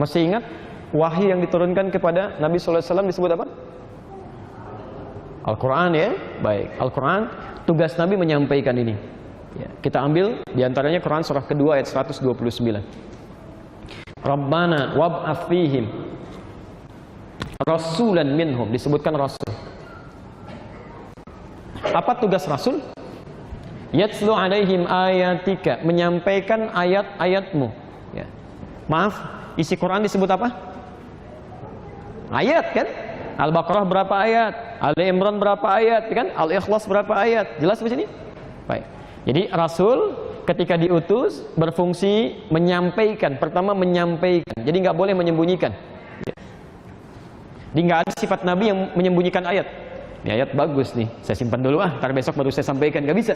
Masih ingat wahyu yang diturunkan kepada Nabi sallallahu alaihi wasallam disebut apa? Al-Quran, ya. Baik, Al-Quran, tugas Nabi menyampaikan ini, ya. Kita ambil diantaranya Quran surah kedua ayat 129. Rabbana wab'ats fihim rasulan minhum, disebutkan rasul. Apa tugas rasul? Yatslu alaihim ayatika, menyampaikan ayat-ayatmu, ya. Maaf, isi Quran disebut apa? Ayat, kan? Al-Baqarah berapa ayat? Ali Imran berapa ayat? Kan? Al-Ikhlas berapa ayat? Jelas di sini? Baik. Jadi Rasul ketika diutus berfungsi menyampaikan. Pertama menyampaikan. Jadi nggak boleh menyembunyikan. Jadi nggak ada sifat Nabi yang menyembunyikan ayat. Ini ayat bagus nih, saya simpan dulu ntar besok baru saya sampaikan. Nggak bisa.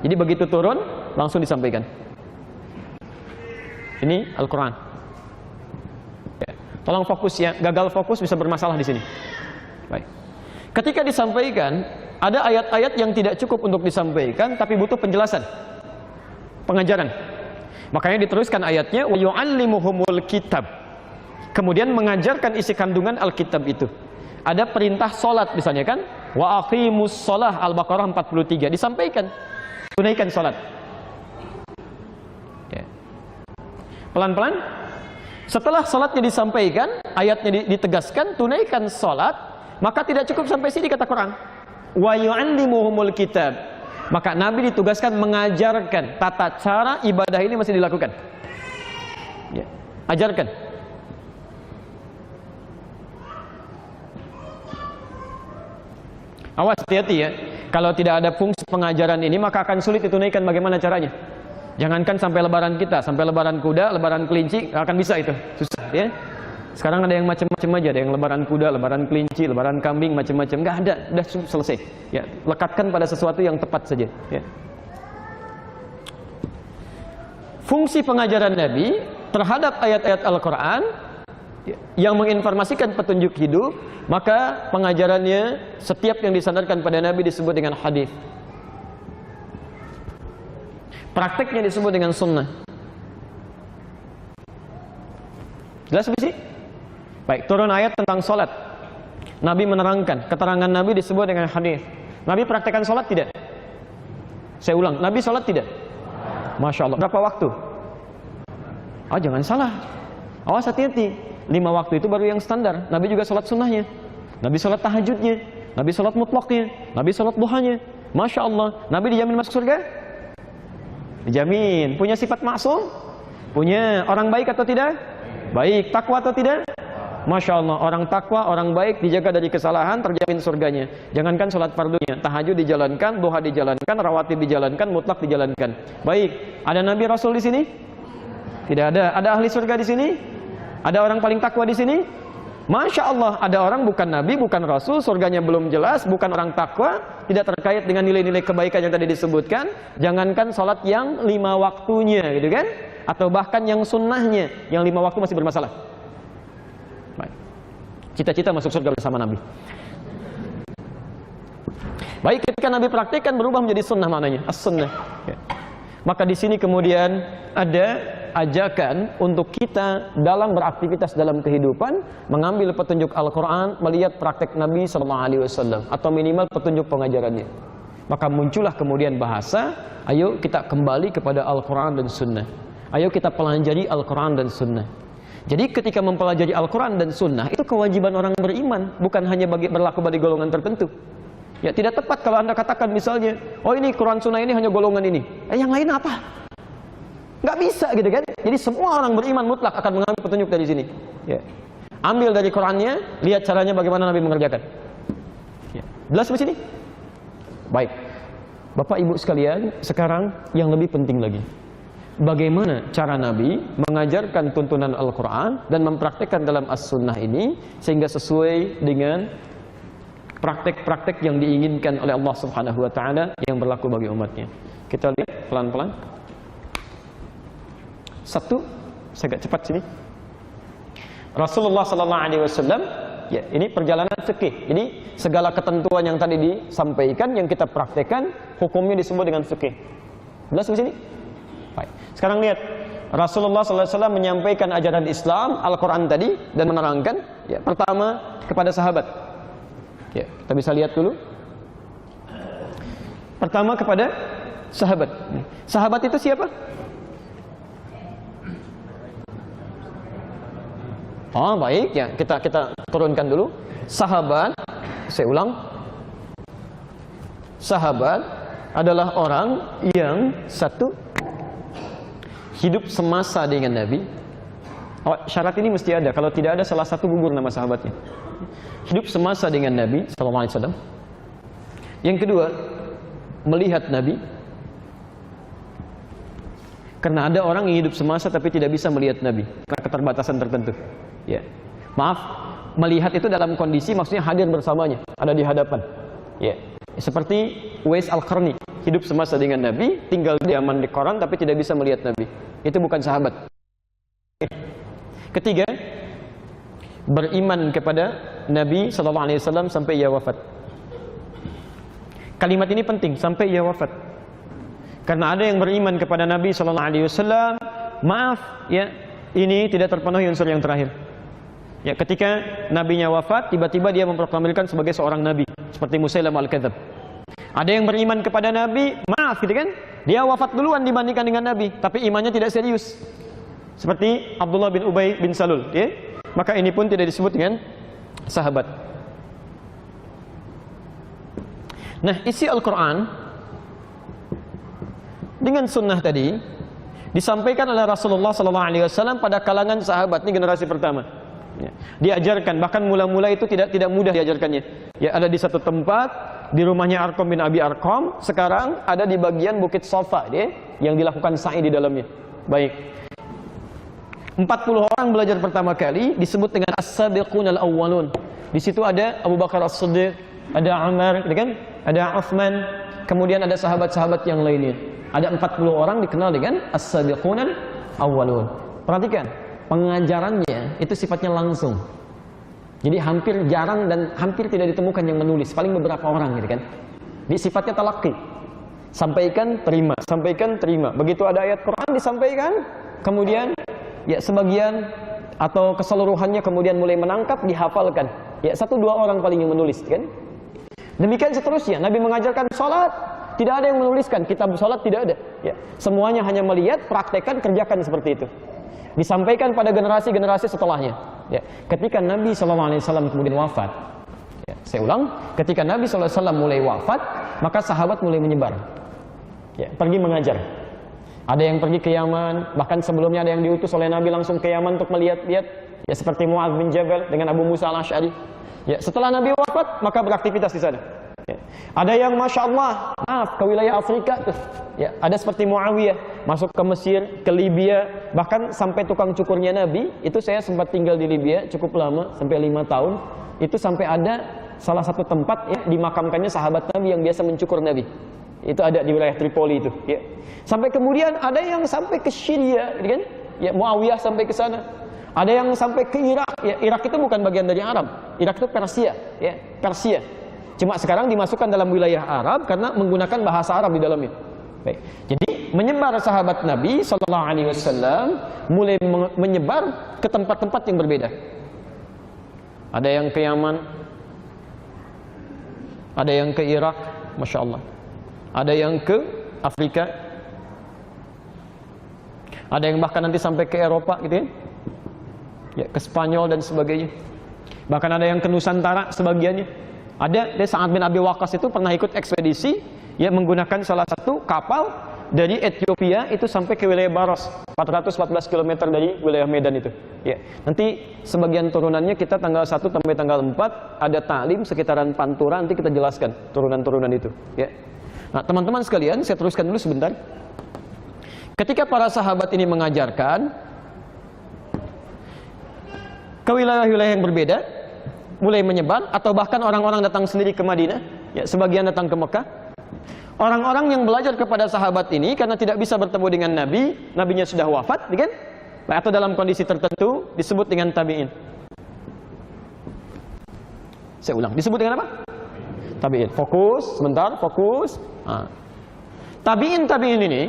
Jadi begitu turun langsung disampaikan. Ini Al-Quran. Tolong fokus ya, gagal fokus bisa bermasalah di sini. Baik. Ketika disampaikan, ada ayat-ayat yang tidak cukup untuk disampaikan, tapi butuh penjelasan, pengajaran. Makanya diteruskan ayatnya, wa yu'allimuhumul kitab. Kemudian mengajarkan isi kandungan Alkitab itu. Ada perintah solat misalnya kan, wa aqimus sholah, Al-Baqarah 43, disampaikan, tunaikan solat. Ya. Pelan-pelan. Setelah salatnya disampaikan, ayatnya ditegaskan, tunaikan salat, maka tidak cukup sampai sini kata Quran. Wa yu'allimuhumul kitab. Maka Nabi ditugaskan mengajarkan tata cara ibadah ini masih dilakukan. Ya, ajarkan. Awas, hati-hati ya. Kalau tidak ada fungsi pengajaran ini, maka akan sulit ditunaikan bagaimana caranya. Jangankan sampai lebaran kita, sampai lebaran kuda, lebaran kelinci, akan bisa itu, susah ya. Sekarang ada yang macam-macam aja, ada yang lebaran kuda, lebaran kelinci, lebaran kambing, macam-macam, nggak ada, udah selesai. Ya, lekatkan pada sesuatu yang tepat saja. Ya. Fungsi pengajaran Nabi terhadap ayat-ayat Al-Quran yang menginformasikan petunjuk hidup, maka pengajarannya setiap yang disandarkan pada Nabi disebut dengan hadis. Prakteknya disebut dengan sunnah. Jelas sih? Baik, turun ayat tentang sholat. Nabi menerangkan, keterangan Nabi disebut dengan hadis. Nabi praktekkan sholat tidak? Saya ulang, Nabi sholat tidak? Masya Allah. Berapa waktu? Oh, jangan salah. Awas, hati-hati. 5 waktu itu baru yang standar. Nabi juga sholat sunnahnya. Nabi sholat tahajudnya. Nabi sholat mutlaknya. Nabi sholat duhanya. Masya Allah. Nabi dijamin masuk surga? Dijamin. Punya sifat maksum? Punya. Orang baik atau tidak? Baik. Takwa atau tidak? Masya Allah. Orang takwa, orang baik dijaga dari kesalahan, terjamin surganya. Jangankan sholat fardunya, tahajud dijalankan, duha dijalankan, rawatib dijalankan, mutlak dijalankan. Baik. Ada Nabi Rasul di sini? Tidak ada. Ada ahli surga di sini? Ada orang paling takwa di sini? Masya Allah, ada orang bukan Nabi, bukan Rasul, surganya belum jelas, bukan orang takwa, tidak terkait dengan nilai-nilai kebaikan yang tadi disebutkan. Jangankan sholat yang 5 waktunya, gitu kan? Atau bahkan yang sunnahnya, yang 5 waktu masih bermasalah. Baik. Cita-cita masuk surga bersama Nabi. Baik, ketika Nabi praktikkan berubah menjadi sunnah maknanya, as-sunnah. Ya. Maka di sini kemudian ada ajakan untuk kita dalam beraktivitas dalam kehidupan mengambil petunjuk Al-Quran, melihat praktek Nabi SAW atau minimal petunjuk pengajarannya. Maka muncullah kemudian bahasa, ayo kita kembali kepada Al-Quran dan Sunnah. Ayo kita pelajari Al-Quran dan Sunnah. Jadi ketika mempelajari Al-Quran dan Sunnah itu kewajiban orang beriman, bukan hanya berlaku bagi golongan tertentu. Ya, tidak tepat kalau Anda katakan misalnya, oh ini Quran Sunnah ini hanya golongan ini. Yang lain apa? Nggak bisa gitu kan? Jadi semua orang beriman mutlak akan mengambil petunjuk dari sini. Ya. Ambil dari Qurannya, lihat caranya bagaimana Nabi mengerjakan. Ya. Jelas di sini? Baik. Bapak Ibu sekalian, sekarang yang lebih penting lagi. Bagaimana cara Nabi mengajarkan tuntunan Al-Quran dan mempraktekkan dalam As-Sunnah ini sehingga sesuai dengan praktek-praktek yang diinginkan oleh Allah Subhanahu wa taala yang berlaku bagi umatnya. Kita lihat pelan-pelan. Satu, saya agak cepat sini. Rasulullah sallallahu alaihi wasallam, ya, ini perjalanan fikih. Jadi segala ketentuan yang tadi disampaikan yang kita praktekkan hukumnya disebut dengan fikih. Jelas di sini? Baik. Sekarang lihat Rasulullah SAW menyampaikan ajaran Islam, Al-Quran tadi, dan menerangkan, ya, pertama kepada sahabat. Ya, kita bisa lihat dulu. Pertama kepada sahabat. Sahabat itu siapa? Oh, baik, ya, kita turunkan dulu. Sahabat, saya ulang. Sahabat adalah orang yang satu hidup semasa dengan Nabi. Oh, syarat ini mesti ada. Kalau tidak ada, salah satu gugur nama sahabatnya. Hidup semasa dengan Nabi SAW. Yang kedua, melihat Nabi. Karena ada orang yang hidup semasa tapi tidak bisa melihat Nabi karena keterbatasan tertentu. Ya, maaf, melihat itu dalam kondisi maksudnya hadir bersamanya, ada di hadapan. Ya, seperti Uwais Al-Qarni, hidup semasa dengan Nabi, tinggal di aman di koran tapi tidak bisa melihat Nabi. Itu bukan sahabat. Ketiga, beriman kepada Nabi SAW sampai ia wafat. Kalimat ini penting, sampai ia wafat. Karena ada yang beriman kepada Nabi SAW, maaf, ya, ini tidak terpenuhi unsur yang terakhir. Ya, ketika nabinya wafat, tiba-tiba dia memproklamirkan sebagai seorang nabi, seperti Musailamah Al-Kadzdzab. Ada yang beriman kepada Nabi, maaf, gitu kan? Dia wafat duluan dibandingkan dengan Nabi, tapi imannya tidak serius. Seperti Abdullah bin Ubay bin Salul, ya. Maka ini pun tidak disebut dengan sahabat. Nah, isi Al-Quran dengan sunnah tadi disampaikan oleh Rasulullah SAW pada kalangan sahabat. Ini generasi pertama. Ya, diajarkan, bahkan mula-mula itu tidak mudah diajarkannya. Ya, ada di satu tempat di rumahnya Arqam bin Abi Arqam. Sekarang ada di bagian Bukit Safa, ya, yang dilakukan sa'i di dalamnya. Baik. 40 orang belajar pertama kali disebut dengan as-sabiqun al-awwalun. Di situ ada Abu Bakar As-Siddiq, ada Umar, kan? Ada Utsman, kemudian ada sahabat-sahabat yang lainnya. Ada 40 orang dikenal dengan as-sabiqun al-awwalun. Perhatikan, pengajarannya itu sifatnya langsung. Jadi hampir jarang dan hampir tidak ditemukan yang menulis, paling beberapa orang, gitu kan. Di sifatnya talaqi. Sampaikan, terima, sampaikan, terima. Begitu ada ayat Quran disampaikan, kemudian ya sebagian atau keseluruhannya kemudian mulai menangkap, dihafalkan. Ya, 1-2 orang paling yang menulis, kan? Demikian seterusnya. Nabi mengajarkan salat, tidak ada yang menuliskan. Kitab salat tidak ada. Ya, semuanya hanya melihat, praktekkan, kerjakan seperti itu. Disampaikan pada generasi-generasi setelahnya. Ya, ketika Nabi SAW kemudian wafat, ya, saya ulang, ketika Nabi SAW mulai wafat, maka sahabat mulai menyebar. Ya, pergi mengajar. Ada yang pergi ke Yaman, bahkan sebelumnya ada yang diutus oleh Nabi langsung ke Yaman untuk melihat-lihat, ya, seperti Mu'adz bin Jabal dengan Abu Musa Al-Asy'ari. Ya, setelah Nabi wafat, maka beraktivitas di sana. Ya. Ada yang Masya Allah, maaf, ke wilayah Afrika tuh. Ya, ada seperti Muawiyah, masuk ke Mesir, ke Libya, bahkan sampai tukang cukurnya Nabi. Itu saya sempat tinggal di Libya cukup lama, sampai 5 tahun. Itu sampai ada salah satu tempat, ya, dimakamkannya sahabat Nabi yang biasa mencukur Nabi. Itu ada di wilayah Tripoli itu. Ya. Sampai kemudian ada yang sampai ke Syria, kan? Ya, Muawiyah sampai ke sana. Ada yang sampai ke Irak. Ya, Irak itu bukan bagian dari Arab. Irak itu Persia, ya, Persia. Cuma sekarang dimasukkan dalam wilayah Arab karena menggunakan bahasa Arab di dalamnya. Baik. Jadi menyebar sahabat Nabi SAW mulai menyebar ke tempat-tempat yang berbeda. Ada yang ke Yaman, ada yang ke Irak, Masya Allah. Ada yang ke Afrika, ada yang bahkan nanti sampai ke Eropa, gitu ya, ya, ke Spanyol dan sebagainya. Bahkan ada yang ke Nusantara sebagiannya. Ada, Sa'ad bin Abi Waqqas itu pernah ikut ekspedisi, ya, menggunakan salah satu kapal dari Ethiopia itu sampai ke wilayah Baros, 414 km dari wilayah Medan itu. Ya, nanti sebagian turunannya kita tanggal 1 sampai tanggal 4 ada ta'lim sekitaran Pantura, nanti kita jelaskan turunan-turunan itu. Ya. Nah, teman-teman sekalian, saya teruskan dulu sebentar. Ketika para sahabat ini mengajarkan ke wilayah-wilayah yang berbeda, mulai menyebar, atau bahkan orang-orang datang sendiri ke Madinah, ya, sebagian datang ke Mekah. Orang-orang yang belajar kepada sahabat ini karena tidak bisa bertemu dengan Nabi, Nabinya sudah wafat, kan? Atau dalam kondisi tertentu disebut dengan tabi'in. Saya ulang, disebut dengan apa? Tabi'in. Fokus, sebentar, fokus. Tabi'in ini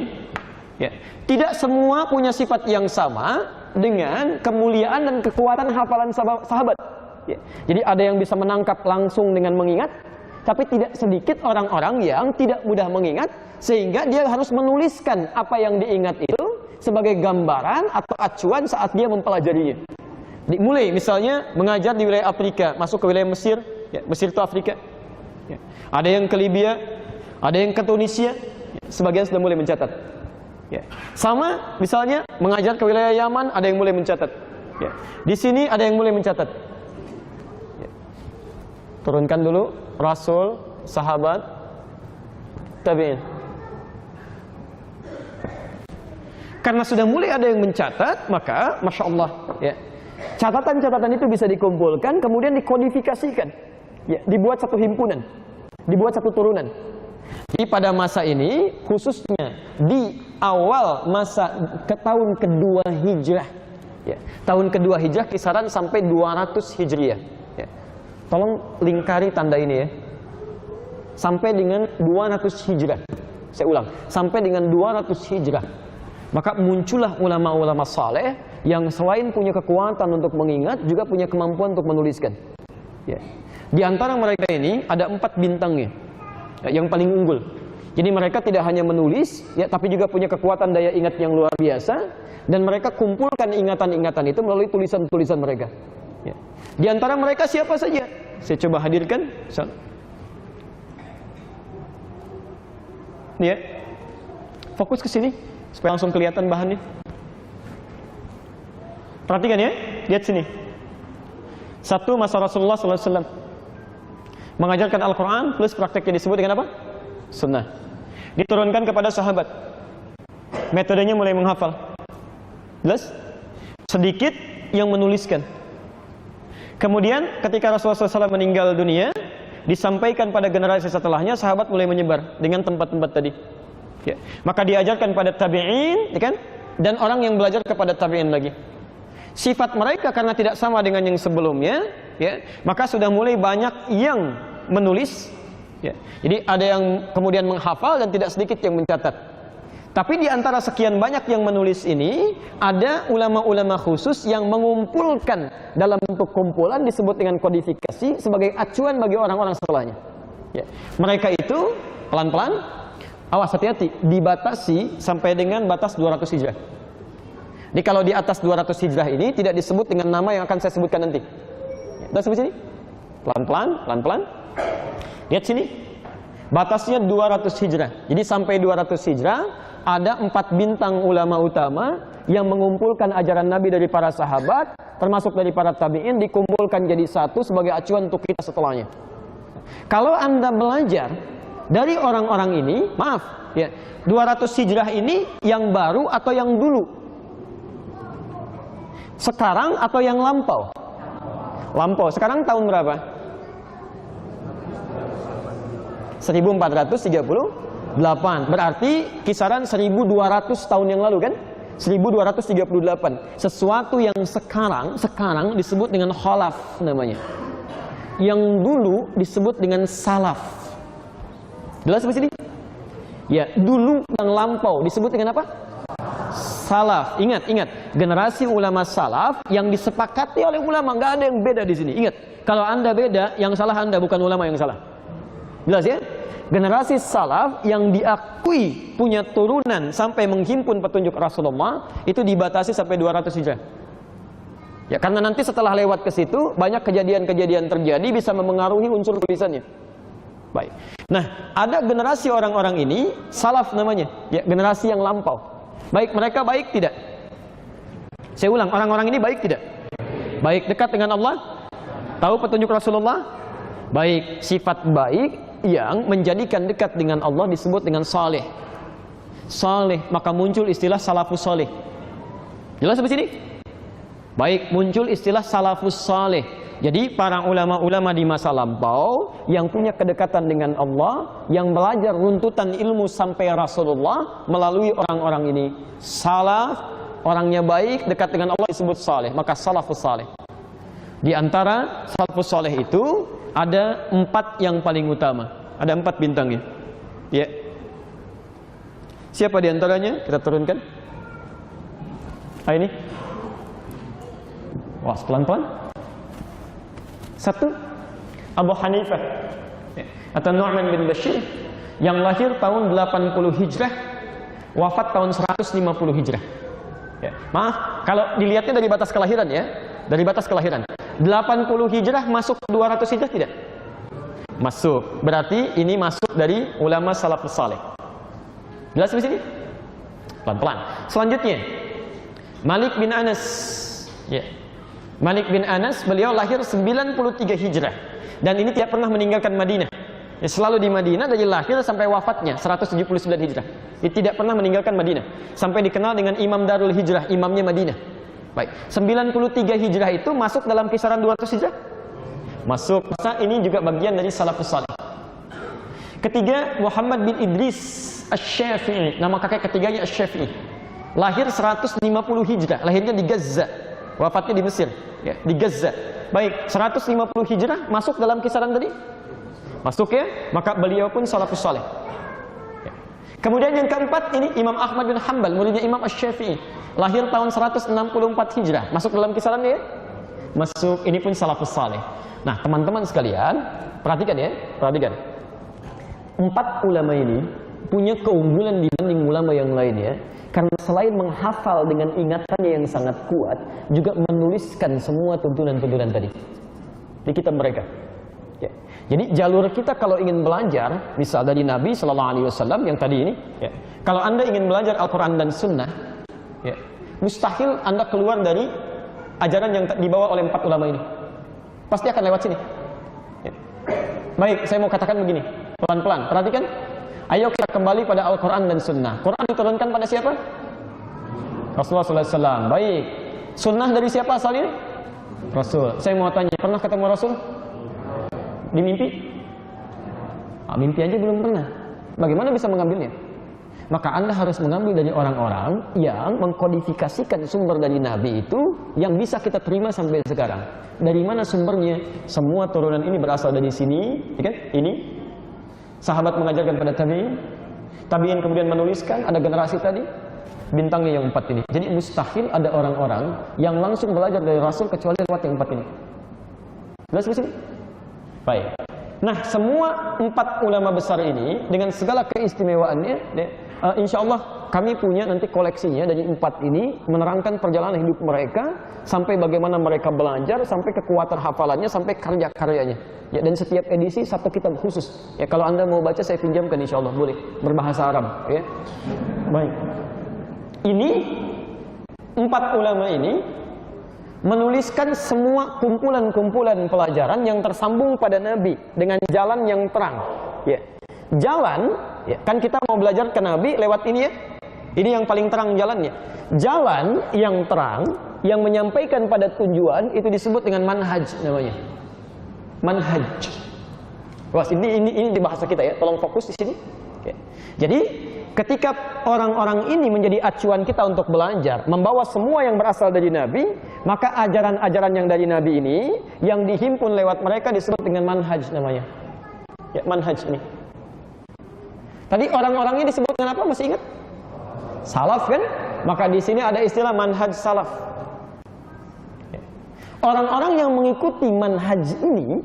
Ya. Tidak semua punya sifat yang sama dengan kemuliaan dan kekuatan hafalan sahabat. Ya. Jadi ada yang bisa menangkap langsung dengan mengingat, tapi tidak sedikit orang-orang yang tidak mudah mengingat, sehingga dia harus menuliskan apa yang diingat itu sebagai gambaran atau acuan saat dia mempelajarinya. Mulai misalnya mengajar di wilayah Afrika, masuk ke wilayah Mesir, ya, Mesir itu Afrika. Ya. Ada yang ke Libya, ada yang ke Tunisia, ya, sebagian sudah mulai mencatat. Ya. Sama misalnya mengajar ke wilayah Yaman, ada yang mulai mencatat. Ya. Di sini ada yang mulai mencatat. Ya. Turunkan dulu Rasul, sahabat, tabi'in. Karena sudah mulai ada yang mencatat, maka Masya Allah, ya, catatan-catatan itu bisa dikumpulkan, kemudian dikodifikasikan, ya, dibuat satu himpunan, dibuat satu turunan. Jadi pada masa ini, khususnya di awal masa ke tahun kedua Hijrah, ya, tahun kedua Hijrah kisaran sampai 200 Hijriah. Ya. Tolong lingkari tanda ini ya, sampai dengan 200 Hijrah. Saya ulang, sampai dengan 200 Hijrah. Maka muncullah ulama-ulama saleh yang selain punya kekuatan untuk mengingat, juga punya kemampuan untuk menuliskan. Ya. Di antara mereka ini ada 4 bintangnya, ya, yang paling unggul. Jadi mereka tidak hanya menulis, ya, tapi juga punya kekuatan daya ingat yang luar biasa, dan mereka kumpulkan ingatan-ingatan itu melalui tulisan-tulisan mereka. Ya. Di antara mereka siapa saja? Saya coba hadirkan. Ya, fokus ke sini supaya langsung kelihatan bahannya. Perhatikan ya, lihat sini. Satu, masa Rasulullah SAW mengajarkan Al-Quran plus prakteknya disebut dengan apa? Sunnah. Diturunkan kepada sahabat. Metodenya mulai menghafal. Jelas? Sedikit yang menuliskan. Kemudian ketika Rasulullah SAW meninggal dunia, disampaikan pada generasi setelahnya, sahabat mulai menyebar dengan tempat-tempat tadi. Ya. Maka diajarkan pada tabi'in, ya kan? Dan orang yang belajar kepada tabi'in lagi. Sifat mereka karena tidak sama dengan yang sebelumnya, ya, maka sudah mulai banyak yang menulis. Ya. Jadi ada yang kemudian menghafal dan tidak sedikit yang mencatat. Tapi di antara sekian banyak yang menulis ini, ada ulama-ulama khusus yang mengumpulkan dalam bentuk kumpulan disebut dengan kodifikasi sebagai acuan bagi orang-orang setelahnya. Ya. Mereka itu pelan-pelan, awas hati-hati, dibatasi sampai dengan batas 200 Hijrah. Jadi kalau di atas 200 Hijrah ini tidak disebut dengan nama yang akan saya sebutkan nanti. Kita sebut sini. Pelan-pelan, pelan-pelan. Lihat sini. Batasnya 200 Hijrah. Jadi sampai 200 Hijrah ada 4 bintang ulama utama yang mengumpulkan ajaran Nabi dari para sahabat, termasuk dari para tabi'in, dikumpulkan jadi satu sebagai acuan untuk kita setelahnya. Kalau Anda belajar dari orang-orang ini, maaf, ya, 200 Hijrah ini yang baru atau yang dulu? Sekarang atau yang lampau? Lampau. Sekarang tahun berapa? 1438. Berarti kisaran 1200 tahun yang lalu kan? 1238. Sesuatu yang sekarang disebut dengan khalaf namanya. Yang dulu disebut dengan salaf. Jelas sampai sini? Ya, dulu yang lampau disebut dengan apa? Salaf. Ingat, generasi ulama salaf yang disepakati oleh ulama, nggak ada yang beda di sini. Ingat, kalau Anda beda, yang salah Anda, bukan ulama yang salah. Jelas ya? Generasi salaf yang diakui punya turunan sampai menghimpun petunjuk Rasulullah itu dibatasi sampai 200 Hijrah. Ya, karena nanti setelah lewat ke situ banyak kejadian-kejadian terjadi bisa memengaruhi unsur tulisannya. Baik. Nah, ada generasi orang-orang ini salaf namanya, ya, generasi yang lampau. Baik, mereka baik tidak? Saya ulang, orang-orang ini baik tidak? Baik, dekat dengan Allah, tahu petunjuk Rasulullah. Baik, sifat baik yang menjadikan dekat dengan Allah disebut dengan saleh. Saleh, maka muncul istilah salafus saleh. Jelas sampai sini? Baik, muncul istilah salafus saleh. Jadi para ulama-ulama di masa lampau yang punya kedekatan dengan Allah, yang belajar runtutan ilmu sampai Rasulullah melalui orang-orang ini. Salaf, orangnya baik, dekat dengan Allah disebut saleh, maka salafus saleh. Di antara salafus saleh itu ada 4 yang paling utama. Ada 4 bintangnya. Ya. Siapa di antaranya? Kita turunkan. Ini. Wah, pelan-pelan. Satu, Abu Hanifah atau Nu'man bin Bashir yang lahir tahun 80 Hijrah, wafat tahun 150 Hijrah. Ya. Maaf, kalau dilihatnya dari batas kelahiran ya, dari batas kelahiran. 80 Hijrah masuk 200 Hijrah tidak? Masuk. Berarti ini masuk dari ulama salafus saleh. Jelas di sini? Pelan-pelan. Selanjutnya, Malik bin Anas. Ya. Malik bin Anas, beliau lahir 93 Hijrah dan ini tidak pernah meninggalkan Madinah. Ya, selalu di Madinah dari lahir sampai wafatnya 179 Hijrah. Dia tidak pernah meninggalkan Madinah sampai dikenal dengan Imam Darul Hijrah, imamnya Madinah. Baik, 93 Hijrah itu masuk dalam kisaran 200 Hijrah? Masuk. Masa ini juga bagian dari salafus saleh. Ketiga, Muhammad bin Idris Asy-Syafi'i, nama kakek ketiganya Asy-Syafi'i. Lahir 150 Hijrah, lahirnya di Gaza, wafatnya di Mesir, ya, di Gaza. Baik, 150 Hijrah masuk dalam kisaran tadi? Masuk ya, maka beliau pun salafus saleh. Ya. Kemudian yang keempat ini Imam Ahmad bin Hanbal, muridnya Imam Asy-Syafi'i. Lahir tahun 164 Hijrah, masuk dalam kisaran ya? Masuk, ini pun salafus saleh. Nah, teman-teman sekalian, perhatikan ya, perhatikan. 4 ulama ini punya keunggulan dibanding ulama yang lainnya karena selain menghafal dengan ingatannya yang sangat kuat, juga menuliskan semua tuntunan-tuntunan tadi di kitab mereka. Ya. Jadi jalur kita kalau ingin belajar, misal dari Nabi Shallallahu Alaihi Wasallam yang tadi ini, ya. Kalau anda ingin belajar Al-Quran dan Sunnah, ya, mustahil anda keluar dari ajaran yang dibawa oleh 4 ulama ini. Pasti akan lewat sini. Ya. Baik, saya mau katakan begini, pelan-pelan, perhatikan. Ayo kita kembali pada Al-Quran dan Sunnah. Quran diturunkan pada siapa? Rasulullah SAW. Baik. Sunnah dari siapa asalnya? Rasul. Saya mau tanya, pernah ketemu Rasul? Di mimpi? Mimpi aja belum pernah. Bagaimana bisa mengambilnya? Maka anda harus mengambil dari orang-orang yang mengkodifikasikan sumber dari Nabi itu yang bisa kita terima sampai sekarang. Dari mana sumbernya? Semua turunan ini berasal dari sini, ya kan? Ini sahabat mengajarkan pada tabi'in, tabi'in kemudian menuliskan, ada generasi tadi, bintangnya yang 4 ini. Jadi mustahil ada orang-orang yang langsung belajar dari Rasul kecuali lewat yang 4 ini. Jelas di sini? Baik. Nah, semua 4 ulama besar ini dengan segala keistimewaannya, insya Allah kami punya nanti koleksinya dari 4 ini, menerangkan perjalanan hidup mereka sampai bagaimana mereka belajar, sampai kekuatan hafalannya, sampai karya-karyanya. Ya, dan setiap edisi 1 kitab khusus. Ya, kalau anda mau baca saya pinjamkan, insya Allah boleh berbahasa Arab. Ya, baik. Ini 4 ulama ini menuliskan semua kumpulan-kumpulan pelajaran yang tersambung pada Nabi dengan jalan yang terang. Ya, jalan. Ya, kan kita mau belajar ke Nabi lewat ini ya. Ini yang paling terang jalannya. Jalan yang terang yang menyampaikan pada tujuan itu disebut dengan manhaj namanya. Manhaj. Wah, ini di bahasa kita ya. Tolong fokus di sini. Oke. Jadi, ketika orang-orang ini menjadi acuan kita untuk belajar, membawa semua yang berasal dari Nabi, maka ajaran-ajaran yang dari Nabi ini yang dihimpun lewat mereka disebut dengan manhaj namanya. Ya, manhaj ini. Tadi orang-orang ini disebut dengan apa? Masih ingat? Salaf kan? Maka di sini ada istilah manhaj salaf. Orang-orang yang mengikuti manhaj ini,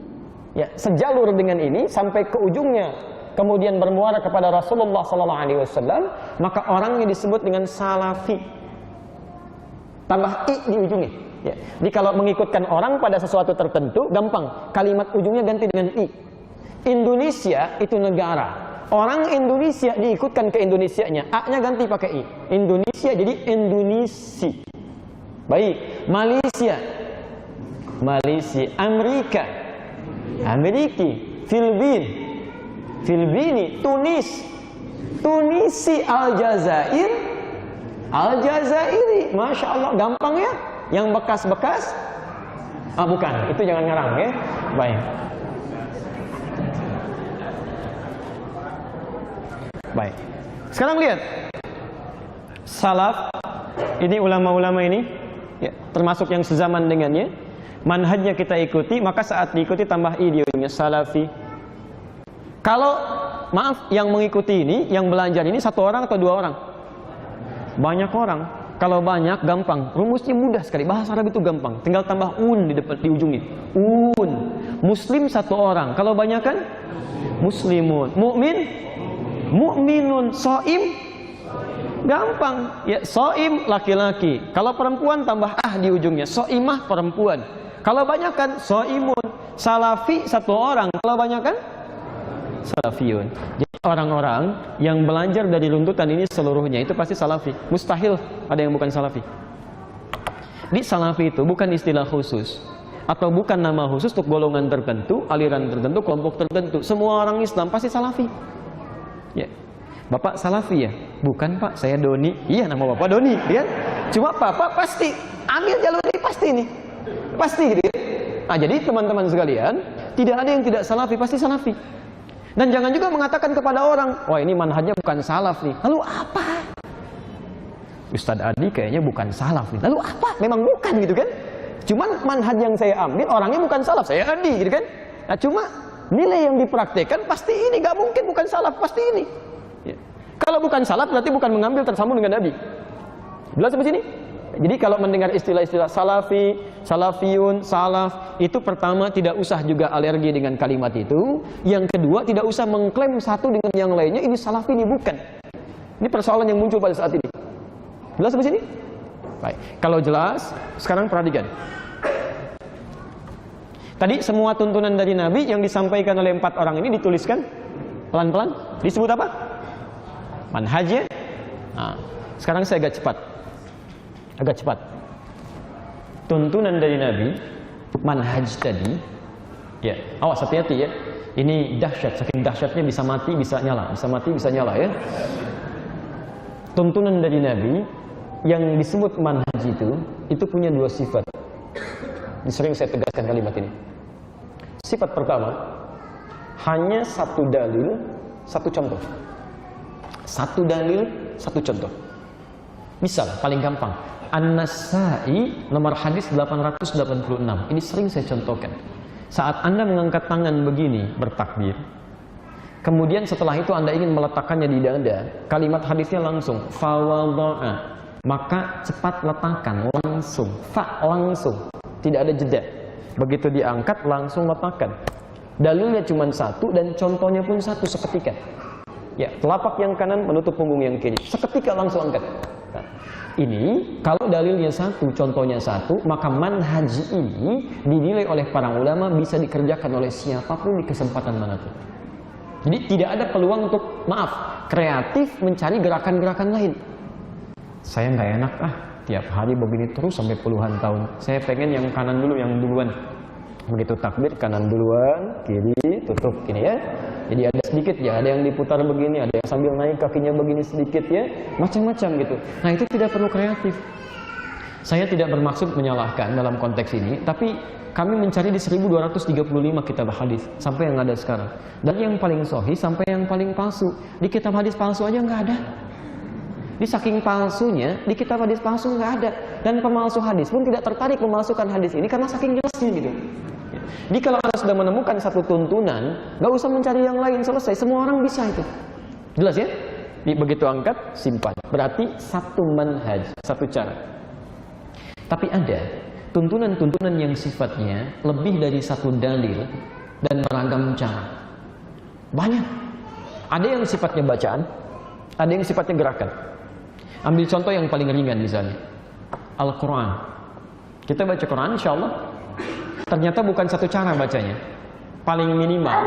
ya, sejalur dengan ini sampai ke ujungnya, kemudian bermuara kepada Rasulullah SAW, maka orangnya disebut dengan salafi. Tambah i di ujungnya. Ya. Jadi kalau mengikutkan orang pada sesuatu tertentu, gampang. Kalimat ujungnya ganti dengan i. Indonesia itu negara. Orang Indonesia diikutkan ke Indonesianya, a-nya ganti pakai i. Indonesia jadi Indonesia. Baik, Malaysia. Malaysia, Amerika. Ameriki, Filipini, Tunis, Tunisi, Aljazair, Aljazairi. Masya Allah, gampang ya. Yang bekas-bekas, bukan, itu jangan ngarang ya. Baik. Baik. Sekarang lihat, salaf, ini ulama-ulama ini, ya, termasuk yang sezaman dengannya. Manhajnya kita ikuti, maka saat diikuti tambah i di ujungnya, salafi. Kalau maaf, yang mengikuti ini, yang belajar ini satu orang atau dua orang? Banyak orang. Kalau banyak, gampang. Rumusnya mudah sekali. Bahasa Arab itu gampang. Tinggal tambah un di depan, di ujungnya. Un. Muslim satu orang. Kalau banyak kan? Muslimun. Mukmin? Mukminun. Shaim? Gampang. Ya, shaim laki-laki. Kalau perempuan tambah di ujungnya. Shaimah perempuan. Kalau banyak kan? Shaimun. Salafi satu orang. Kalau banyak kan? Salafiyun. Jadi orang-orang yang belajar dari runtutan ini seluruhnya itu pasti salafi. Mustahil ada yang bukan salafi. Di salafi itu bukan istilah khusus atau bukan nama khusus untuk golongan tertentu, aliran tertentu, kelompok tertentu. Semua orang Islam pasti salafi. Ya. Bapak salafi ya? Bukan Pak, saya Doni. Iya, nama Bapak Doni, ya. Cuma Bapak pasti ambil jalur ini pasti nih. Pasti gitu ya. Nah, jadi teman-teman sekalian, tidak ada yang tidak salafi, pasti salafi. Dan jangan juga mengatakan kepada orang, wah ini manhajnya bukan salaf nih. Lalu apa? Ustadz Adi kayaknya bukan salaf nih. Lalu apa? Memang bukan gitu kan? Cuman manhaj yang saya ambil, orangnya bukan salaf, saya Adi gitu kan? Nah cuma nilai yang dipraktekkan pasti ini, gak mungkin bukan salaf, pasti ini. Ya. Kalau bukan salaf berarti bukan mengambil tersambung dengan Nabi. Jelas sampai sini? Jadi kalau mendengar istilah-istilah salafi, salafiyun, salaf, itu pertama tidak usah juga alergi dengan kalimat itu. Yang kedua tidak usah mengklaim satu dengan yang lainnya, ini salafi, ini bukan. Ini persoalan yang muncul pada saat ini. Jelas sampai sini? Baik. Kalau jelas, sekarang perhatikan. Tadi semua tuntunan dari Nabi yang disampaikan oleh 4 orang ini dituliskan pelan-pelan. Disebut apa? Manhajnya. Nah, sekarang saya agak cepat. Tuntunan dari Nabi, manhaj tadi, ya, awas hati-hati ya. Ini dahsyat, saking dahsyatnya bisa mati, bisa nyala, bisa mati, bisa nyala ya. Tuntunan dari Nabi yang disebut manhaj itu punya 2 sifat. Ini sering saya tegaskan kalimat ini. Sifat pertama, hanya satu dalil, satu contoh. Satu dalil, satu contoh. Misal, paling gampang, An-Nasa'i nomor hadis 886. Ini sering saya contohkan. Saat Anda mengangkat tangan begini bertakbir, kemudian setelah itu Anda ingin meletakkannya di dada, kalimat hadisnya langsung fawadha'a, maka cepat letakkan langsung, langsung, tidak ada jeda. Begitu diangkat langsung letakkan. Dalilnya cuma satu dan contohnya pun satu, seketika. Ya, telapak yang kanan menutup punggung yang kiri, seketika langsung angkat. Nah, ini kalau dalilnya satu, contohnya satu, maka manhaj ini dinilai oleh para ulama bisa dikerjakan oleh siapapun di kesempatan manapun. Jadi tidak ada peluang untuk, maaf, kreatif mencari gerakan-gerakan lain. Saya nggak enak tiap hari begini terus sampai puluhan tahun. Saya pengen yang kanan dulu, yang duluan. Begitu takbir kanan duluan, kiri tutup gini ya. Jadi ada sedikit ya, ada yang diputar begini, ada yang sambil naik kakinya begini sedikit ya, macam-macam gitu. Nah itu tidak perlu kreatif. Saya tidak bermaksud menyalahkan dalam konteks ini, tapi kami mencari di 1235 kitab hadis sampai yang ada sekarang. Dan yang paling sahih sampai yang paling palsu. Di kitab hadis palsu aja nggak ada. Di saking palsunya, di kitab hadis palsu nggak ada. Dan pemalsu hadis pun tidak tertarik memalsukan hadis ini karena saking jelasnya gitu. Jadi kalau Anda sudah menemukan satu tuntunan, nggak usah mencari yang lain, selesai. Semua orang bisa itu. Jelas ya? Begitu angkat, simpan. Berarti satu manhaj, satu cara. Tapi ada tuntunan-tuntunan yang sifatnya lebih dari satu dalil dan beragam cara. Banyak. Ada yang sifatnya bacaan, ada yang sifatnya gerakan. Ambil contoh yang paling ringan misalnya. Al-Quran. Kita baca Quran insya Allah. Ternyata bukan satu cara bacanya. Paling minimal,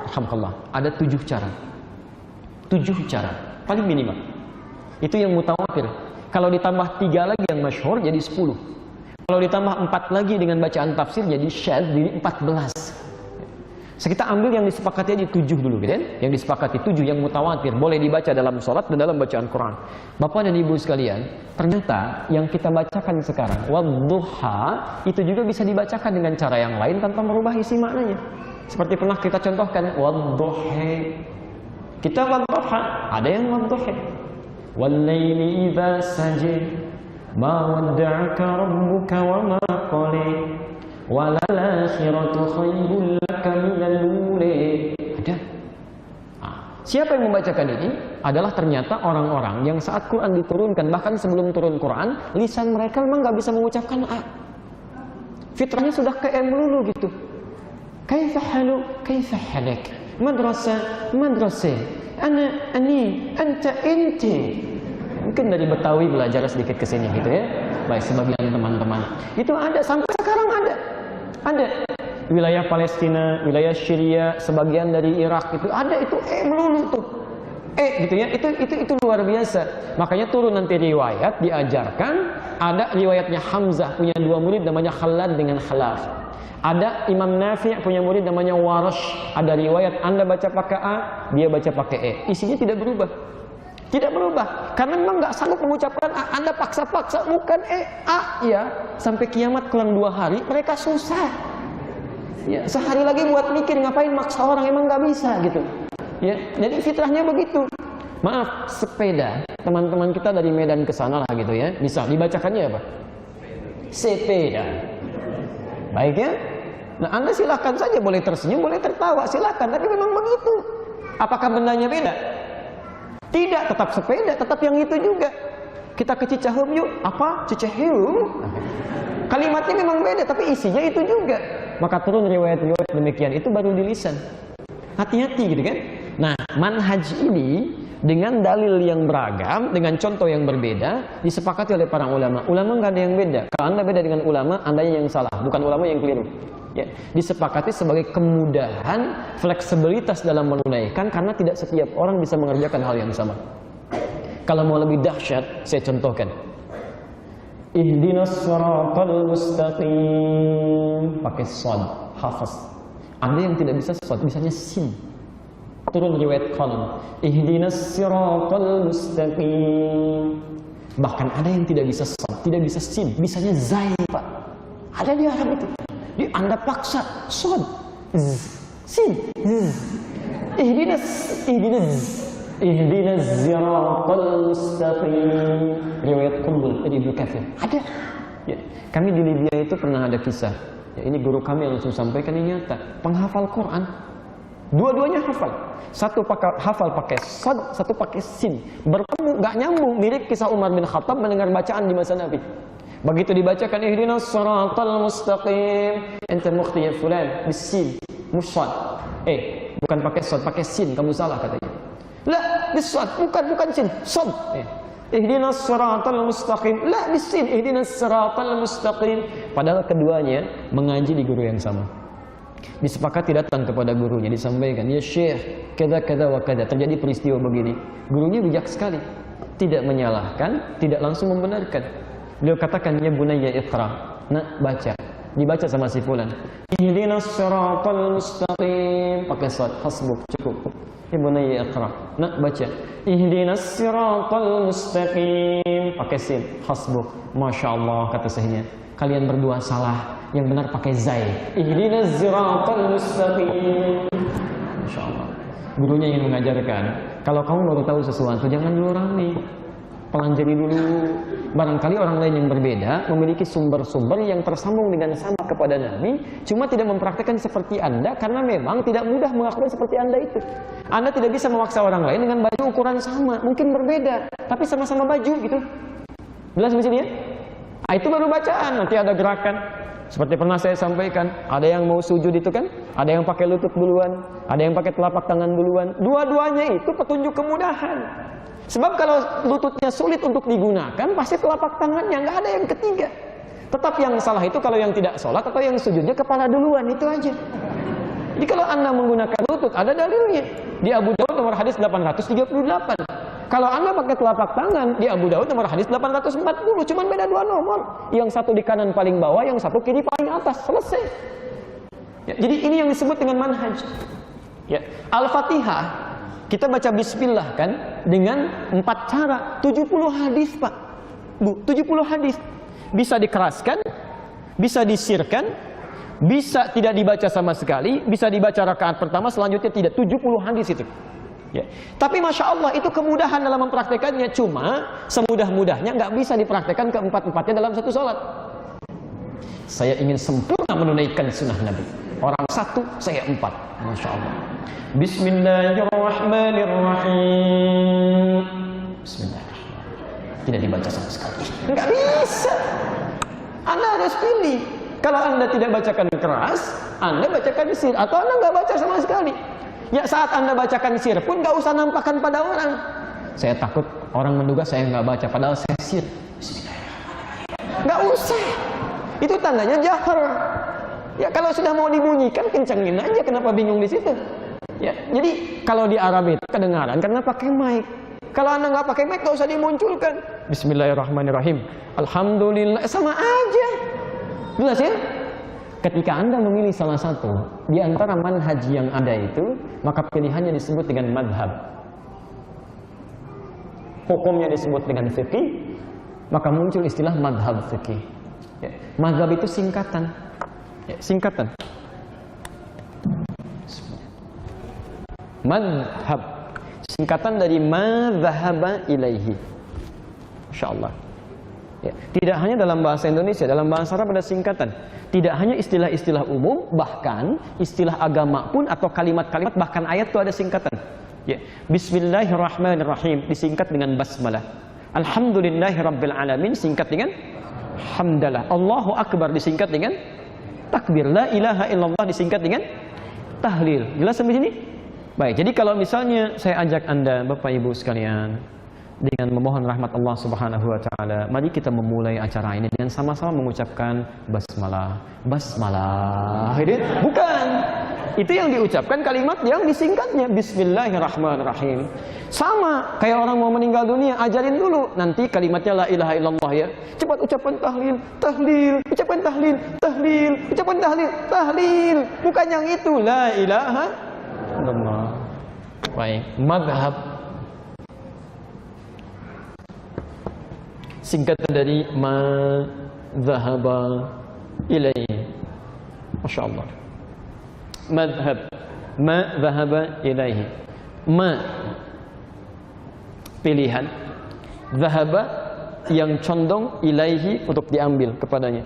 alhamdulillah, ada 7 cara. 7 cara, paling minimal. Itu yang mutawatir. Kalau ditambah 3 lagi yang masyhur jadi 10. Kalau ditambah 4 lagi dengan bacaan tafsir jadi syadz, jadi 14. Kita ambil yang disepakati aja 7 dulu, gitu kan? Yang disepakati 7 yang mutawatir, boleh dibaca dalam sholat dan dalam bacaan Quran. Bapak dan Ibu sekalian, ternyata yang kita bacakan sekarang, wadduha, itu juga bisa dibacakan dengan cara yang lain tanpa merubah isi maknanya. Seperti pernah kita contohkan, wadduha. Kita wadduha, ada yang wadduha. Wal-laili idza sajid, ma wadda'aka rabbuka wa ma qala. Walal akhiratu khairul laka minal ula. Ada. Siapa yang membacakan ini? Adalah ternyata orang-orang yang saat Quran diturunkan, bahkan sebelum turun Quran, lisan mereka memang nggak bisa mengucapkan A. Fitrahnya sudah ke E melulu gitu. Kaifa halu, kaifa halak, madrasah, madrasah, ana, ani, anta, inti. Mungkin dari Betawi belajar sedikit ke sini gitu ya. Baik, sebagian teman-teman. Itu ada, sampai sekarang ada. Ada. Wilayah Palestina, wilayah Syria, sebagian dari Irak itu ada, itu melulu tuh. Gitu ya. Itu luar biasa. Makanya turun nanti riwayat diajarkan, ada riwayatnya Hamzah punya 2 murid namanya Khalad dengan Khalaf. Ada Imam Nafi' punya murid namanya Warash. Ada riwayat Anda baca pakai A, dia baca pakai E. Isinya tidak berubah. Tidak berubah. Karena memang nggak sanggup mengucapkan A. Anda paksa-paksa bukan E, A ya. Sampai kiamat kurang 2 hari mereka susah. Ya, sehari lagi buat mikir ngapain maksa orang, emang nggak bisa gitu. Ya, jadi fitrahnya begitu. Maaf, sepeda teman-teman kita dari Medan ke sana lah gitu ya. Bisa dibacakannya apa? Sepeda. Baik ya. Nah, Anda silahkan saja, boleh tersenyum, boleh tertawa, silahkan. Tapi memang begitu. Apakah bendanya beda? Tidak, tetap sepeda, tetap yang itu juga. Kita ke Cicaheum yuk. Apa? Cicaheum? Kalimatnya memang beda, tapi isinya itu juga. Maka turun riwayat-riwayat demikian, itu baru di lisan. Hati-hati gitu kan. Nah, manhaj ini dengan dalil yang beragam, dengan contoh yang berbeda, disepakati oleh para ulama. Ulama nggak ada yang beda. Kalau Anda beda dengan ulama, Anda yang salah, bukan ulama yang keliru. Ya, disepakati sebagai kemudahan, fleksibilitas dalam menunaikan, karena tidak setiap orang bisa mengerjakan hal yang sama. Kalau mau lebih dahsyat, saya contohkan. Ihdinas siratal mustaqim, pakai shad, hafaz. Ada yang tidak bisa shad, bisanya sin. Turun riwayat Qalun, ihdinas siratal mustaqim. Bahkan ada yang tidak bisa shad, tidak bisa sin, bisanya zai, Pak. Ada di Arab itu. Di Anda paksa shad, sin, ihdinas siratal mustaqim. Riwayat Qunbul dari Ibnu Katsir. Ada. Ya. Kami di Libya itu pernah ada kisah. Ya, ini guru kami yang langsung sampaikan, ini nyata. Penghafal Quran. Dua-duanya hafal. Satu hafal pakai shad, satu pakai sin. Bertemu nggak nyambung, mirip kisah Umar bin Khattab mendengar bacaan di masa Nabi. Begitu dibacakan ihdinas siratal mustaqim, anta mukhti ya fulan bisin, mushad. Bukan pakai shad, pakai sin, kamu salah katanya. La, bisad, bukan sin, shad. Ihdinas siratal mustaqim, la bisin, ihdinas siratal mustaqim. Padahal keduanya mengaji di guru yang sama. Disepakati datang kepada gurunya, disampaikan, ya Syekh, kada wa kada, terjadi peristiwa begini. Gurunya bijak sekali, tidak menyalahkan, tidak langsung membenarkan. Beliau katakan, ya bunayya iqra, nak baca. Dibaca sama si fulan. Ihdinas siratal mustaqim, pakai shad, hasbuk, cukup. Ya bunayya iqra, nak baca. Ihdinas siratal mustaqim, pakai sin, hasbuk. Masya Allah, kata syekhnya, kalian berdua salah, yang benar pakai zai. Ihdinas siratal mustaqim. Masya Allah. Gurunya yang mengajarkan, kalau kamu baru tahu sesuatu, jangan dulu rame, pelajari dulu. Barangkali orang lain yang berbeda memiliki sumber-sumber yang tersambung dengan sama kepada Nabi, cuma tidak mempraktekkan seperti Anda, karena memang tidak mudah melakukan seperti Anda itu. Anda tidak bisa memaksa orang lain dengan baju ukuran sama, mungkin berbeda, tapi sama-sama baju gitu. Jelas di sini ya? Nah, itu baru bacaan, nanti ada gerakan. Seperti pernah saya sampaikan, ada yang mau sujud itu kan, ada yang pakai lutut duluan, ada yang pakai telapak tangan duluan. Dua-duanya itu petunjuk kemudahan. Sebab kalau lututnya sulit untuk digunakan, pasti telapak tangannya, nggak ada yang ketiga. Tetap yang salah itu kalau yang tidak sholat atau yang sujudnya kepala duluan, itu aja. Jadi kalau Anda menggunakan lutut, ada dalilnya. Di Abu Daud nomor hadis 838. Kalau Anda pakai telapak tangan, di Abu Daud nomor hadis 840, cuma beda 2 nomor. Yang satu di kanan paling bawah, yang satu kiri paling atas, selesai. Ya, jadi ini yang disebut dengan manhaj. Ya, Al-Fatihah. Kita baca bismillah kan dengan 4 cara, 70 hadis Pak. Bu, 70 hadis. Bisa dikeraskan, bisa disirkan, bisa tidak dibaca sama sekali, bisa dibaca rakaat pertama, selanjutnya tidak. 70 hadis itu. Ya. Tapi Masya Allah itu kemudahan dalam mempraktekannya, cuma semudah-mudahnya nggak bisa dipraktekkan keempat-empatnya dalam satu sholat. Saya ingin sempurna menunaikan sunnah Nabi. Orang 1, saya 4. Masya Allah. Bismillahirrahmanirrahim. Bismillahirrahmanirrahim. Tidak dibaca sama sekali. Enggak bisa. Anda harus pilih. Kalau Anda tidak bacakan keras, Anda bacakan sir, atau Anda nggak baca sama sekali. Ya saat Anda bacakan sir pun nggak usah nampakkan pada orang. Saya takut orang menduga saya nggak baca, padahal saya sir. Nggak usah. Itu tandanya jahar. Ya kalau sudah mau dibunyikan, kencengin aja. Kenapa bingung di situ? Ya, jadi kalau di Arab itu kedengaran karena pakai mic. Kalau Anda nggak pakai mic, nggak usah dimunculkan. Bismillahirrahmanirrahim. Alhamdulillah, sama aja. Jelas ya? Ketika Anda memilih salah satu di antara manhaj yang ada itu, maka pilihannya disebut dengan madhab. Hukumnya disebut dengan fikih, maka muncul istilah madhab fikih. Ya. Madhab itu singkatan. Ya, singkatan. Madhab. Singkatan dari madhaba ilaihi. Masya Allah. Ya, tidak hanya dalam bahasa Indonesia, dalam bahasa Arab ada singkatan. Tidak hanya istilah-istilah umum, bahkan istilah agama pun atau kalimat-kalimat, bahkan ayat itu ada singkatan. Ya. Bismillahirrahmanirrahim disingkat dengan basmalah. Alhamdulillahirrabbilalamin singkat dengan hamdalah. Allahu Akbar disingkat dengan takbir. La ilaha illallah disingkat dengan tahlil. Jelas sampai sini? Baik, jadi kalau misalnya saya ajak Anda, Bapak Ibu sekalian, dengan memohon rahmat Allah Subhanahu wa taala, mari kita memulai acara ini dengan sama-sama mengucapkan basmalah. Basmalah. Bukan. Itu yang diucapkan kalimat yang disingkatnya Bismillahirrahmanirrahim. Sama kayak orang mau meninggal dunia, ajarin dulu nanti kalimatnya la ilaha illallah ya. Cepat ucapkan tahlil, tahlil, ucapkan tahlil, tahlil, ucapkan tahlil, tahlil. Bukan yang itu la ilaha illallah. Baik, madhab singkatan dari ma dhahaba ilaihi. Masya Allah. Madhab ma dhahaba ilaihi. Ma pilihan, dhahaba yang condong, ilaihi untuk diambil kepadanya.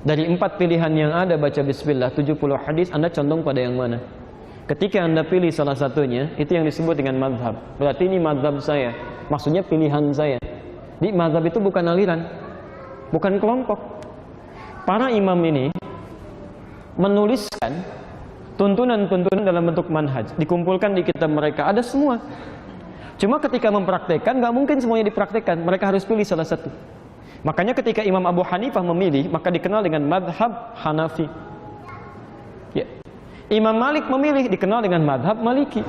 Dari 4 pilihan yang ada baca bismillah, 70 hadis, Anda condong pada yang mana? Ketika Anda pilih salah satunya, itu yang disebut dengan madhab. Berarti ini madhab saya, maksudnya pilihan saya. Di mazhab itu bukan aliran, bukan kelompok. Para imam ini menuliskan tuntunan-tuntunan dalam bentuk manhaj, dikumpulkan di kitab mereka, ada semua. Cuma ketika mempraktekkan, nggak mungkin semuanya dipraktekkan. Mereka harus pilih salah satu. Makanya ketika Imam Abu Hanifah memilih, maka dikenal dengan madhab Hanafi. Ya. Imam Malik memilih, dikenal dengan madhab Maliki.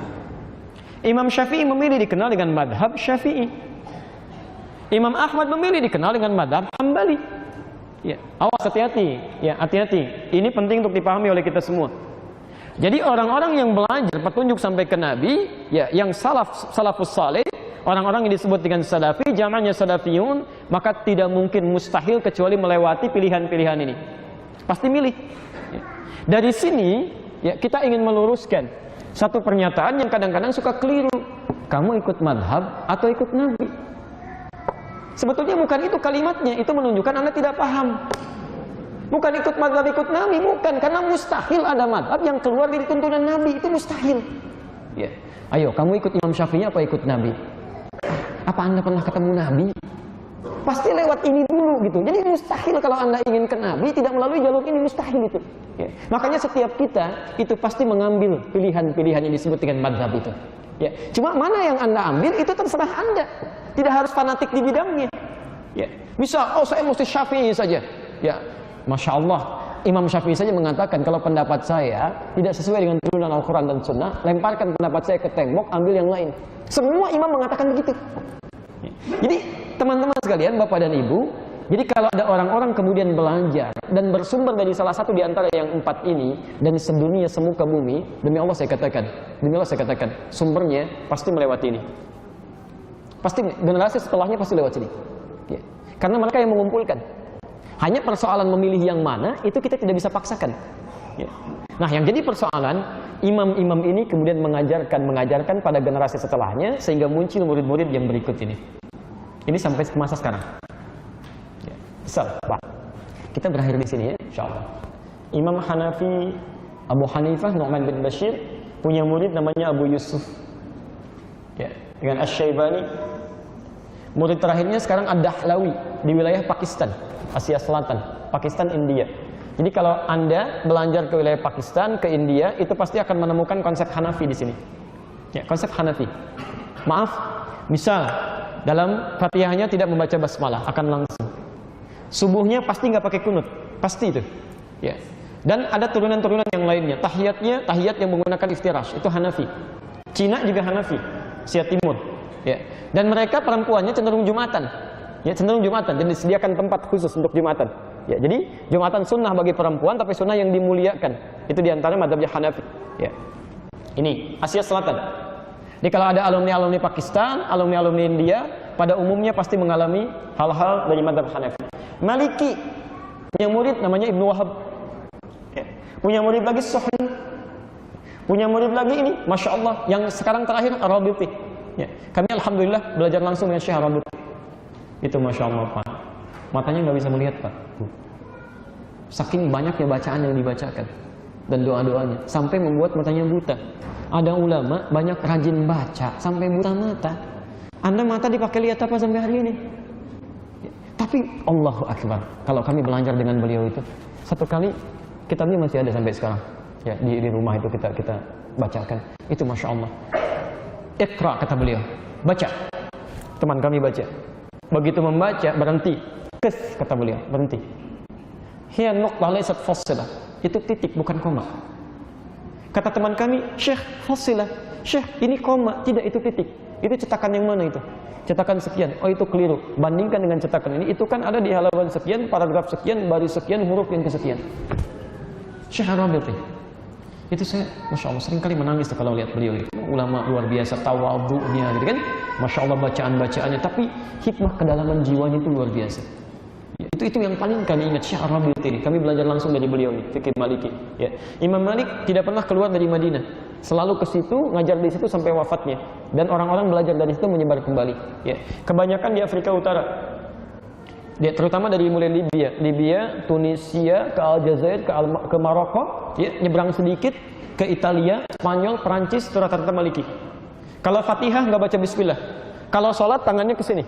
Imam Syafi'i memilih, dikenal dengan madhab Syafi'i. Imam Ahmad memilih, dikenal dengan madhab Hambali. Ya, awas, hati-hati. Ya, hati-hati. Ini penting untuk dipahami oleh kita semua. Jadi orang-orang yang belajar petunjuk sampai ke Nabi, ya, yang salafus saleh, orang-orang yang disebut dengan salafi, jamaknya salafiyun, maka tidak mungkin, mustahil kecuali melewati pilihan-pilihan ini. Pasti milih. Ya. Dari sini, ya, kita ingin meluruskan satu pernyataan yang kadang-kadang suka keliru. Kamu ikut madhab atau ikut Nabi? Sebetulnya bukan itu kalimatnya, itu menunjukkan Anda tidak paham. Bukan ikut madhab, ikut Nabi, bukan. Karena mustahil ada madhab yang keluar dari tuntunan Nabi, itu mustahil. Ya. Ayo, kamu ikut Imam Syafi'i apa ikut Nabi? Apa Anda pernah ketemu Nabi? Pasti lewat ini dulu gitu. Jadi mustahil kalau Anda ingin ke Nabi, tidak melalui jalur ini, mustahil itu. Ya. Makanya setiap kita itu pasti mengambil pilihan-pilihan yang disebut dengan madhab itu. Ya. Cuma mana yang Anda ambil, itu terserah Anda. Tidak harus fanatik di bidangnya. Ya. Misal, oh saya mesti Syafi'i saja. Ya, Masya Allah, Imam Syafi'i saja mengatakan kalau pendapat saya tidak sesuai dengan turunan Al-Quran dan Sunnah, lemparkan pendapat saya ke tembok, ambil yang lain. Semua imam mengatakan begitu. Ya. Jadi teman-teman sekalian, Bapak dan Ibu, jadi kalau ada orang-orang kemudian belajar dan bersumber dari salah satu di antara yang 4 ini, dan sedunia semuka bumi, demi Allah saya katakan, sumbernya pasti melewati ini. Pasti generasi setelahnya pasti lewat sini. Ya. Karena mereka yang mengumpulkan. Hanya persoalan memilih yang mana, itu kita tidak bisa paksakan. Ya. Nah, yang jadi persoalan, imam-imam ini kemudian mengajarkan pada generasi setelahnya, sehingga muncul murid-murid yang berikut ini. Ini sampai ke masa sekarang. Ya. Kita berakhir di sini ya, insya Allah. Imam Hanafi Abu Hanifah Nu'man bin Bashir punya murid namanya Abu Yusuf, ya, dengan Asy-Syaibani. Murid terakhirnya sekarang Ad-Dahlawi di wilayah Pakistan, Asia Selatan, Pakistan, India. Jadi kalau Anda belajar ke wilayah Pakistan, ke India, itu pasti akan menemukan konsep Hanafi di sini. Ya, konsep Hanafi. Maaf, misal dalam Fatihahnya tidak membaca basmalah, akan langsung. Subuhnya pasti nggak pakai kunut, pasti itu. Ya. Dan ada turunan-turunan yang lainnya. Tahiyat yang menggunakan iftirash, itu Hanafi. Cina juga Hanafi, Asia Timur. Ya. Dan mereka perempuannya cenderung Jumatan. Ya, cenderung Jumatan, dan disediakan tempat khusus untuk Jumatan. Ya, jadi Jumatan sunnah bagi perempuan, tapi sunnah yang dimuliakan. Itu diantara madzhabnya Hanafi. Ya. Ini Asia Selatan. Jadi kalau ada alumni-alumni Pakistan, alumni-alumni India, pada umumnya pasti mengalami hal-hal dari madzhab Hanafi. Maliki punya murid namanya Ibnu Wahab. Ya. Punya murid lagi Suhni. Punya murid lagi ini, Masya Allah, yang sekarang terakhir Ar-Rabiti. Ya. Kami alhamdulillah belajar langsung dengan Syekh Ar-Rabiti. Itu Masya Allah, Pak. Matanya nggak bisa melihat, Pak. Saking banyaknya bacaan yang dibacakan dan doa-doanya, sampai membuat matanya buta. Ada ulama banyak rajin baca sampai buta mata. Anda mata dipakai lihat apa sampai hari ini? Tapi Allahu Akbar, kalau kami belajar dengan beliau itu, satu kali kitabnya masih ada sampai sekarang. Ya, di rumah itu kita bacakan. Itu Masya Allah. Iqra, kata beliau, baca. Teman kami baca. Begitu membaca berhenti. Kes, kata beliau, berhenti. Hiya nuqtah laysat fassilah. Itu titik, bukan koma. Kata teman kami, Syekh, fassilah. Syekh, ini koma, tidak, itu titik. Itu cetakan yang mana itu? Cetakan sekian. Oh, itu keliru. Bandingkan dengan cetakan ini, itu kan ada di halaman sekian, paragraf sekian, baris sekian, huruf yang kesekian. Syekh Ar-Rabiti. Itu saya, Masya Allah, sering kali menangis kalau lihat beliau itu. Ulama luar biasa, tawadhu'nya gitu kan. Masya Allah bacaan-bacaannya, tapi hikmah kedalaman jiwanya itu luar biasa. Ya, itu yang paling kami ingat, Syekh Ar-Rabiti ini. Kami belajar langsung dari beliau nih, fikih Maliki. Ya. Imam Malik tidak pernah keluar dari Madinah. Selalu ke situ, ngajar di situ sampai wafatnya. Dan orang-orang belajar dari situ menyebar kembali. Ya. Kebanyakan di Afrika Utara. Ya, terutama dari mulai Libya, Tunisia, ke Aljazair, ke Maroko, ya, nyebrang sedikit ke Italia, Spanyol, Perancis, itu rata-rata Maliki. Kalau Fatihah nggak baca Bismillah. Kalau sholat tangannya ke sini.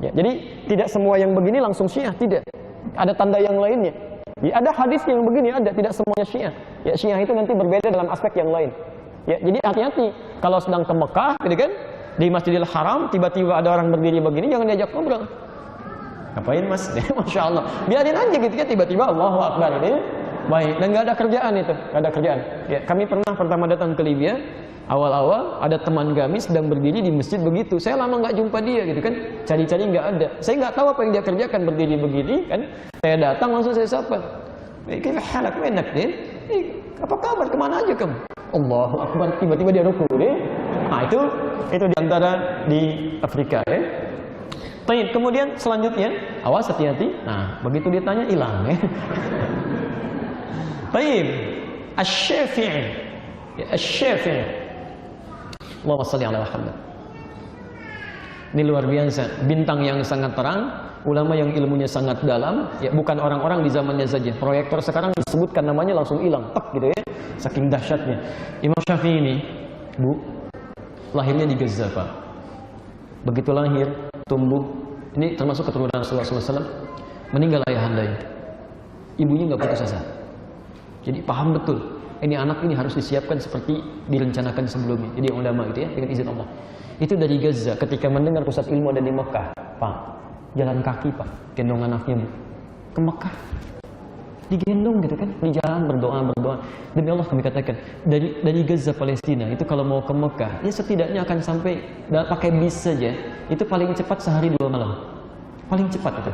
Ya, jadi tidak semua yang begini langsung Syiah, tidak. Ada tanda yang lainnya. Ya, ada hadis yang begini, ada, tidak semuanya Syiah. Ya, Syiah itu nanti berbeda dalam aspek yang lain. Ya, jadi hati-hati kalau sedang ke Mekah, gitu kan, di Masjidil Haram tiba-tiba ada orang berdiri begini, jangan diajak ngobrol. Ngapain Mas? Masya Allah. Biarin aja gitu kan, tiba-tiba Allahu Akbar ini. Baik, dan nggak ada kerjaan itu, nggak ada kerjaan. Ya, kami pernah pertama datang ke Libya, awal-awal ada teman kami sedang berdiri di masjid begitu. Saya lama nggak jumpa dia gitu kan, cari-cari nggak ada. Saya nggak tahu apa yang dia kerjakan berdiri begini kan. Saya datang langsung saya sapa. Kayaknya halak enak deh. Apa kabar? Kemana aja kamu? Allahu Akbar, tiba-tiba dia ruku deh. Nah itu diantara di Afrika ya. Baik, kemudian selanjutnya, awas hati-hati. Nah, begitu ditanya hilang ya. Baik, Asy-Syafi'i. Ya, Asy-Syafi'i. Allahumma shalli ala Muhammad. Ini luar biasa, bintang yang sangat terang, ulama yang ilmunya sangat dalam, ya bukan orang-orang di zamannya saja. Proyektor sekarang disebutkan namanya langsung hilang, tek gitu ya. Saking dahsyatnya. Imam Syafi'i ini, Bu, lahirnya di Gaza, Pak. Begitu lahir, tumbuh, ini termasuk keturunan Rasulullah SAW, meninggal ayahandanya. Ibunya nggak putus asa. Jadi paham betul, ini anak ini harus disiapkan seperti direncanakan sebelumnya. Jadi ulama itu ya, dengan izin Allah. Itu dari Gaza, ketika mendengar pusat ilmu ada di Mekah, Pak, jalan kaki Pak, gendong anaknya Bu, ke Mekah. Digendong gitu kan, di jalan berdoa. Demi Allah kami katakan, dari Gaza Palestina itu kalau mau ke Mekah, ya setidaknya akan sampai pakai bis saja, itu paling cepat sehari 2 malam. Paling cepat itu.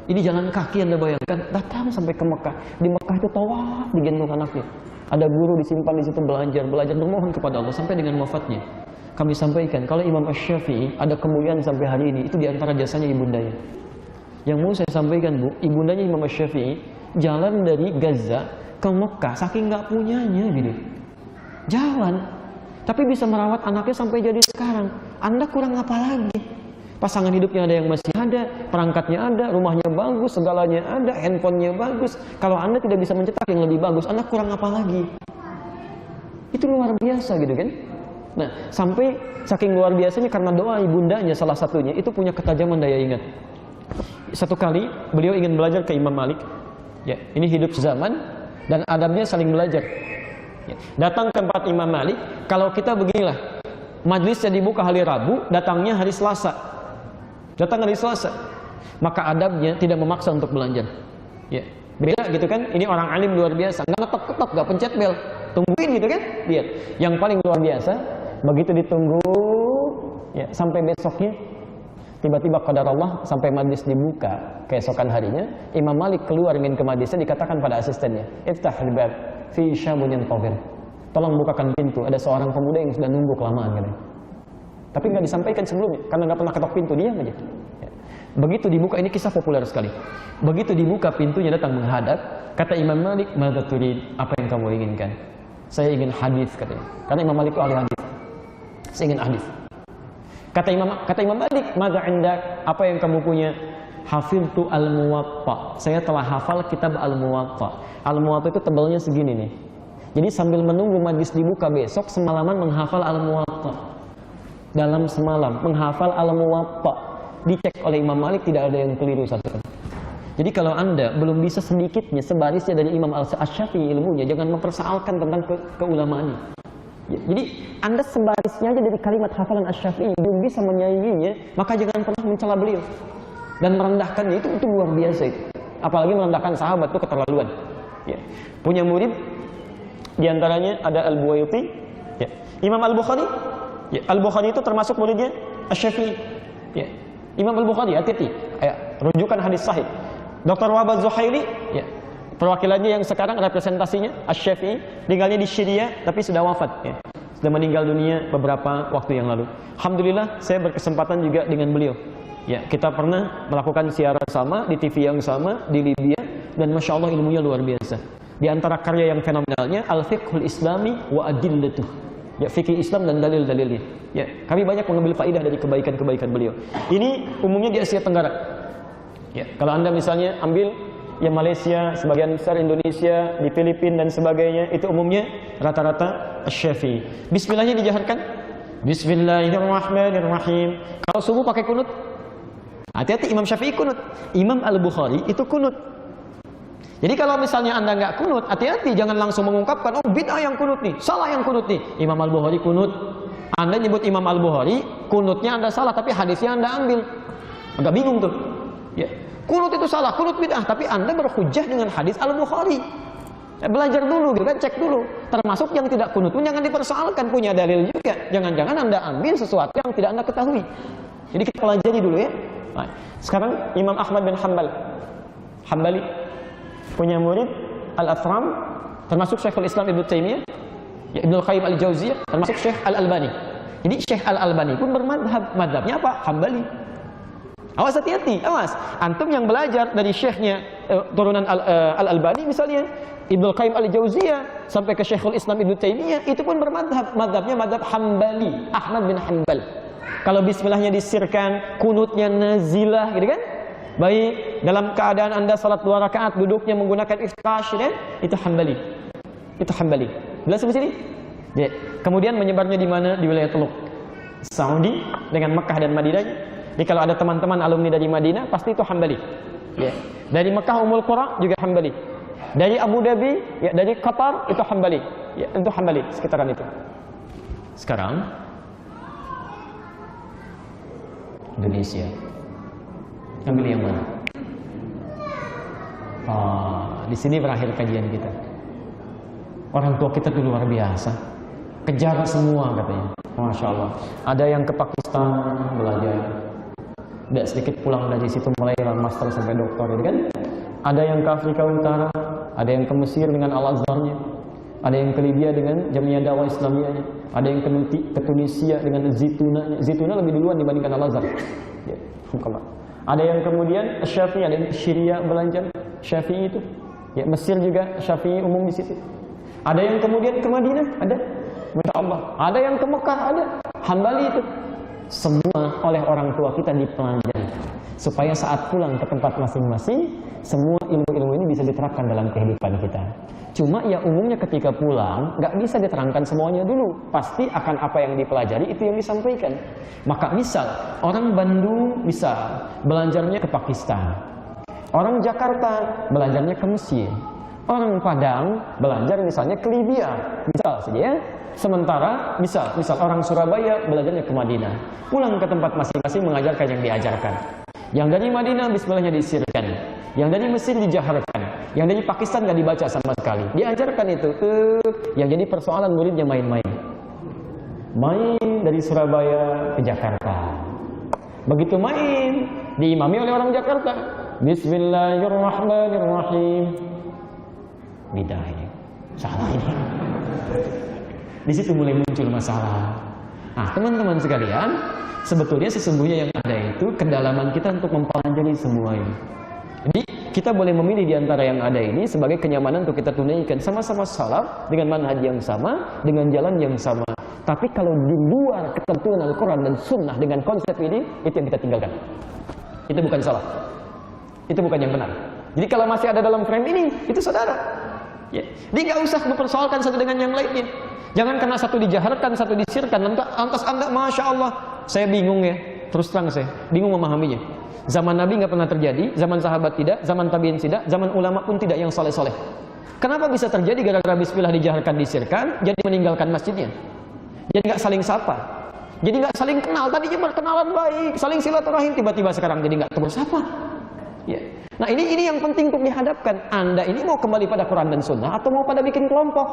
Ini jalan kaki Anda bayangkan, datang sampai ke Mekah. Di Mekah itu tawaf digendong anaknya. Ada guru disimpan di situ belajar bermohon kepada Allah sampai dengan wafatnya. Kami sampaikan, kalau Imam Asy-Syafi'i ada kemuliaan sampai hari ini, itu diantara jasanya ibundanya. Yang mau saya sampaikan Bu, ibundanya Imam Asy-Syafi'i jalan dari Gaza ke Mekah saking nggak punyanya gitu. Jalan, tapi bisa merawat anaknya sampai jadi sekarang. Anda kurang apa lagi? Pasangan hidupnya ada yang masih ada, ada, perangkatnya ada, rumahnya bagus, segalanya ada, handphonenya bagus. Kalau Anda tidak bisa mencetak yang lebih bagus, Anda kurang apa lagi? Itu luar biasa gitu kan. Nah, sampai saking luar biasanya karena doa ibundanya salah satunya itu punya ketajaman daya ingat. Satu kali beliau ingin belajar ke Imam Malik. Ya, ini hidup zaman dan adabnya saling belajar. Ya, datang ke tempat Imam Malik, kalau kita beginilah, majlisnya dibuka hari Rabu, datangnya hari Selasa. Datang hari Selasa. Maka adabnya tidak memaksa untuk belajar. Ya, beda gitu kan? Ini orang alim luar biasa, nggak ketok-ketok, nggak pencet bel, tungguin gitu kan? Lihat, yang paling luar biasa, begitu ditunggu, ya sampai besoknya, tiba-tiba qadar Allah sampai majlis dibuka keesokan harinya, Imam Malik keluar ingin ke majlisnya, dikatakan pada asistennya, "Iftahil bab fi syabun yantabir." Tolong bukakan pintu, ada seorang pemuda yang sudah nunggu kelamaan katanya. Tapi nggak disampaikan sebelumnya karena nggak pernah ketok pintu, diam aja. Ya. Begitu dibuka, ini kisah populer sekali. Begitu dibuka pintunya datang menghadap, kata Imam Malik, "Madza turid?" Apa yang kamu inginkan? "Saya ingin hadis," katanya. Karena Imam Malik itu ahli hadis. "Saya ingin hadis." Kata Imam Malik, "Madza indak?" Apa yang kamu punya? "Hafidtu al-Muwatta." Saya telah hafal kitab al-Muwatta. Al-Muwatta itu tebalnya segini nih. Jadi sambil menunggu majlis dibuka besok, semalaman menghafal al-Muwatta. Dalam semalam menghafal al-Muwatta. Dicek oleh Imam Malik, tidak ada yang keliru satu. Jadi kalau Anda belum bisa sedikitnya sebarisnya dari Imam Asy-Syafi'i ilmunya, jangan mempersoalkan tentang keulamaannya. Ya, jadi Anda sebarisnya aja dari kalimat hafalan Asy-Syafi'i belum bisa menyainginya, maka jangan pernah mencela beliau dan merendahkannya. Itu luar biasa itu. Apalagi merendahkan sahabat itu keterlaluan. Ya. Punya murid diantaranya ada Al-Buwaiti, ya. Imam Al-Bukhari, ya. Al-Bukhari itu termasuk muridnya Asy-Syafi'i. Ya. Imam Al-Bukhari, hati-hati. Ya. Rujukan hadis sahih. Dr. Wahab Az-Zuhaili, ya. Perwakilannya yang sekarang representasinya Asy-Syafi'i, tinggalnya di Syria tapi sudah wafat, ya. Sudah meninggal dunia beberapa waktu yang lalu. Alhamdulillah saya berkesempatan juga dengan beliau. Ya, kita pernah melakukan siaran sama di TV yang sama di Libya dan Masya Allah ilmunya luar biasa. Di antara karya yang fenomenalnya Al-Fiqhul Islami wa Adillatuh. Ya, fikih Islam dan dalil-dalilnya. Ya, kami banyak mengambil faidah dari kebaikan-kebaikan beliau. Ini umumnya di Asia Tenggara. Ya, kalau Anda misalnya ambil ya Malaysia, sebagian besar Indonesia, di Filipina dan sebagainya, itu umumnya rata-rata Asy-Syafi'i. Bismillahnya dijaharkan. Bismillahirrahmanirrahim. Kalau subuh pakai kunut. Hati-hati, Imam Syafi'i kunut. Imam Al-Bukhari itu kunut. Jadi kalau misalnya Anda nggak kunut, hati-hati, jangan langsung mengungkapkan, "Oh, bid'ah yang kunut nih, salah yang kunut nih." Imam Al-Bukhari kunut. Anda nyebut Imam Al-Bukhari, kunutnya Anda salah, tapi hadisnya Anda ambil. Agak bingung tuh. Ya. Kunut itu salah, kunut bid'ah, tapi Anda berhujjah dengan hadis Al-Bukhari. Ya, belajar dulu, gitu kan, cek dulu. Termasuk yang tidak kunut pun jangan dipersoalkan, punya dalil juga. Jangan-jangan Anda ambil sesuatu yang tidak Anda ketahui. Jadi kita pelajari dulu ya. Nah, sekarang Imam Ahmad bin Hambali punya murid Al-Athram, termasuk Syekhul Islam Ibnu Taimiyah, ya, Ibnu Qayyim Al-Jauziyah, termasuk Syekh Al-Albani. Jadi Syekh Al-Albani pun bermadhab, madhabnya apa? Hambali. Awas, hati-hati, awas. Antum yang belajar dari syekhnya turunan Al-Albani misalnya, Ibnu Qayyim Al-Jauziyah sampai ke Syekhul Islam Ibnu Taimiyah, itu pun bermadhab, madhabnya madhab Hambali, Ahmad bin Hanbal. Kalau bismillahnya disirkan, kunutnya nazilah, gitu kan? Baik, dalam keadaan Anda salat 2 rakaat, duduknya menggunakan iftash, kan? Itu Hambali. Itu Hambali. Jelas sampai sini? Ya. Kemudian menyebarnya di mana? Di wilayah Teluk Saudi dengan Mekah dan Madinah. Jadi kalau ada teman-teman alumni dari Madinah, pasti itu Hambali. Ya. Dari Mekah Ummul Qura juga Hambali. Dari Abu Dhabi, ya, dari Qatar itu Hambali. Ya, itu Hambali sekitaran itu. Sekarang Indonesia. Ambil yang mana? Di sini berakhir kajian kita. Orang tua kita itu luar biasa. Kejar semua katanya. Masya Allah. Ada yang ke Pakistan belajar. Tidak sedikit pulang dari situ mulai master sampai doktor, gitu kan? Ada yang ke Afrika Utara, ada yang ke Mesir dengan Al-Azharnya, ada yang ke Libya dengan Jamiah Dakwah Islamiyahnya, ada yang ke Tunisia dengan Zitunanya. Zituna lebih duluan dibandingkan Al-Azhar. Ya, ada yang kemudian Syafi'i, ada yang ke Syria belajar Syafi'i itu. Ya, Mesir juga Syafi'i umum di situ. Ada yang kemudian ke Madinah, ada. Masya Allah. Ada yang ke Mekah, ada. Hambali itu. Semua oleh orang tua kita dipelajari. supaya saat pulang ke tempat masing-masing, semua ilmu-ilmu ini bisa diterapkan dalam kehidupan kita. Cuma ya umumnya ketika pulang, nggak bisa diterangkan semuanya dulu. Pasti akan apa yang dipelajari itu yang disampaikan. Maka misal, orang Bandung bisa belajarnya ke Pakistan. Orang Jakarta belajarnya ke Mesir. Orang Padang belajar misalnya ke Libya. Misal saja ya. Sementara misal orang Surabaya belajarnya ke Madinah. Pulang ke tempat masing-masing mengajarkan yang diajarkan. Yang dari Madinah bismillahnya disirkan. Yang dari Mesir dijaharkan. Yang dari Pakistan nggak dibaca sama sekali. Diajarkan itu. Yang jadi persoalan muridnya main-main. Main dari Surabaya ke Jakarta. Begitu main, diimami oleh orang Jakarta. Bismillahirrahmanirrahim. Bidah ini. Salah ini. Di situ mulai muncul masalah. Nah, teman-teman sekalian, sebetulnya sesungguhnya yang ada itu kedalaman kita untuk mempelajari semua ini. Jadi kita boleh memilih di antara yang ada ini sebagai kenyamanan untuk kita tunaikan sama-sama salaf dengan manhaj yang sama, dengan jalan yang sama. Tapi kalau di luar ketentuan Al-Quran dan Sunnah dengan konsep ini, itu yang kita tinggalkan. Itu bukan salah. Itu bukan yang benar. Jadi kalau masih ada dalam frame ini, itu saudara. Ya. Dia nggak usah mempersoalkan satu dengan yang lainnya. Jangan karena satu dijaharkan, satu disirkan. Lantas Anda, Masya Allah, saya bingung ya. Terus terang saya, bingung memahaminya. Zaman Nabi nggak pernah terjadi, zaman sahabat tidak, zaman tabiin tidak, zaman ulama pun tidak yang soleh-soleh. Kenapa bisa terjadi gara-gara bismillah dijaharkan, disirkan, jadi meninggalkan masjidnya? Jadi nggak saling sapa, jadi nggak saling kenal. Tadinya berkenalan baik, saling silaturahim, tiba-tiba sekarang jadi nggak terus sapa. Ya. Nah ini yang penting untuk dihadapkan. Anda ini mau kembali pada Quran dan Sunnah atau mau pada bikin kelompok?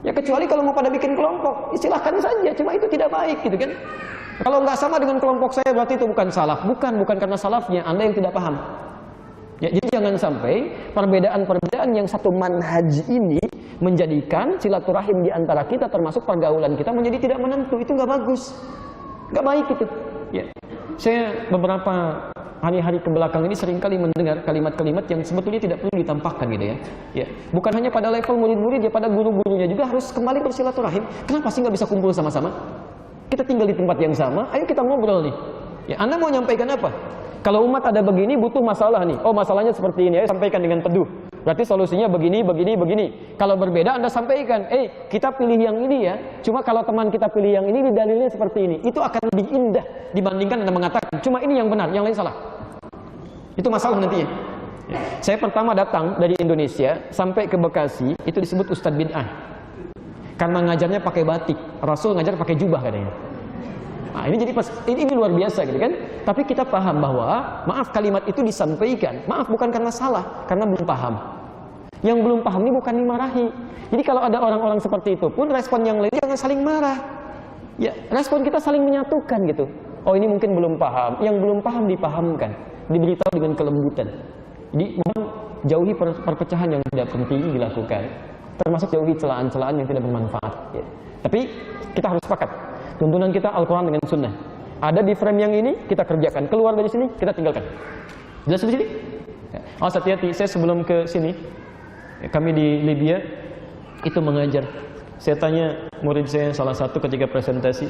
Ya kecuali kalau mau pada bikin kelompok, silahkan saja. Cuma itu tidak baik, gitu kan? Kalau nggak sama dengan kelompok saya berarti itu bukan salaf. Bukan karena salafnya, Anda yang tidak paham. Ya, jadi jangan sampai perbedaan-perbedaan yang satu manhaj ini menjadikan silaturahim di antara kita termasuk pergaulan kita menjadi tidak menentu. Itu nggak bagus, nggak baik itu. Ya. Saya beberapa hari-hari kebelakang ini seringkali mendengar kalimat-kalimat yang sebetulnya tidak perlu ditampakkan gitu ya. Ya. Bukan hanya pada level murid-murid, ya pada guru-gurunya juga harus kembali bersilaturahim. Kenapa sih nggak bisa kumpul sama-sama? Kita tinggal di tempat yang sama, ayo kita ngobrol nih. Ya, Anda mau nyampaikan apa? Kalau umat ada begini, butuh masalah nih. Oh, masalahnya seperti ini, ayo sampaikan dengan teduh. Berarti solusinya begini. Kalau berbeda, Anda sampaikan, kita pilih yang ini ya. Cuma kalau teman kita pilih yang ini, dalilnya seperti ini. Itu akan lebih indah dibandingkan Anda mengatakan, cuma ini yang benar, yang lain salah. Itu masalah nantinya. Ya. Saya pertama datang dari Indonesia, sampai ke Bekasi, itu disebut Ustadz Bid'ah. Karena ngajarnya pakai batik, Rasul ngajar pakai jubah katanya. Nah, ini jadi ini luar biasa gitu kan. Tapi kita paham bahwa maaf kalimat itu disampaikan. Maaf bukan karena salah, karena belum paham. Yang belum paham ini bukan dimarahi. Jadi kalau ada orang-orang seperti itu pun respon yang lain jangan saling marah. Ya, respon kita saling menyatukan gitu. Oh, ini mungkin belum paham. Yang belum paham dipahamkan, diberitahu dengan kelembutan. Jadi mohon jauhi perpecahan yang tidak penting dilakukan. Termasuk jauhi celaan-celaan yang tidak bermanfaat. Ya. Tapi kita harus sepakat. Tuntunan kita Al-Quran dengan Sunnah. Ada di frame yang ini, kita kerjakan. Keluar dari sini, kita tinggalkan. Jelas di sini? Ya. Awas hati-hati, saya sebelum ke sini, kami di Libya, itu mengajar. Saya tanya murid saya salah satu ketika presentasi,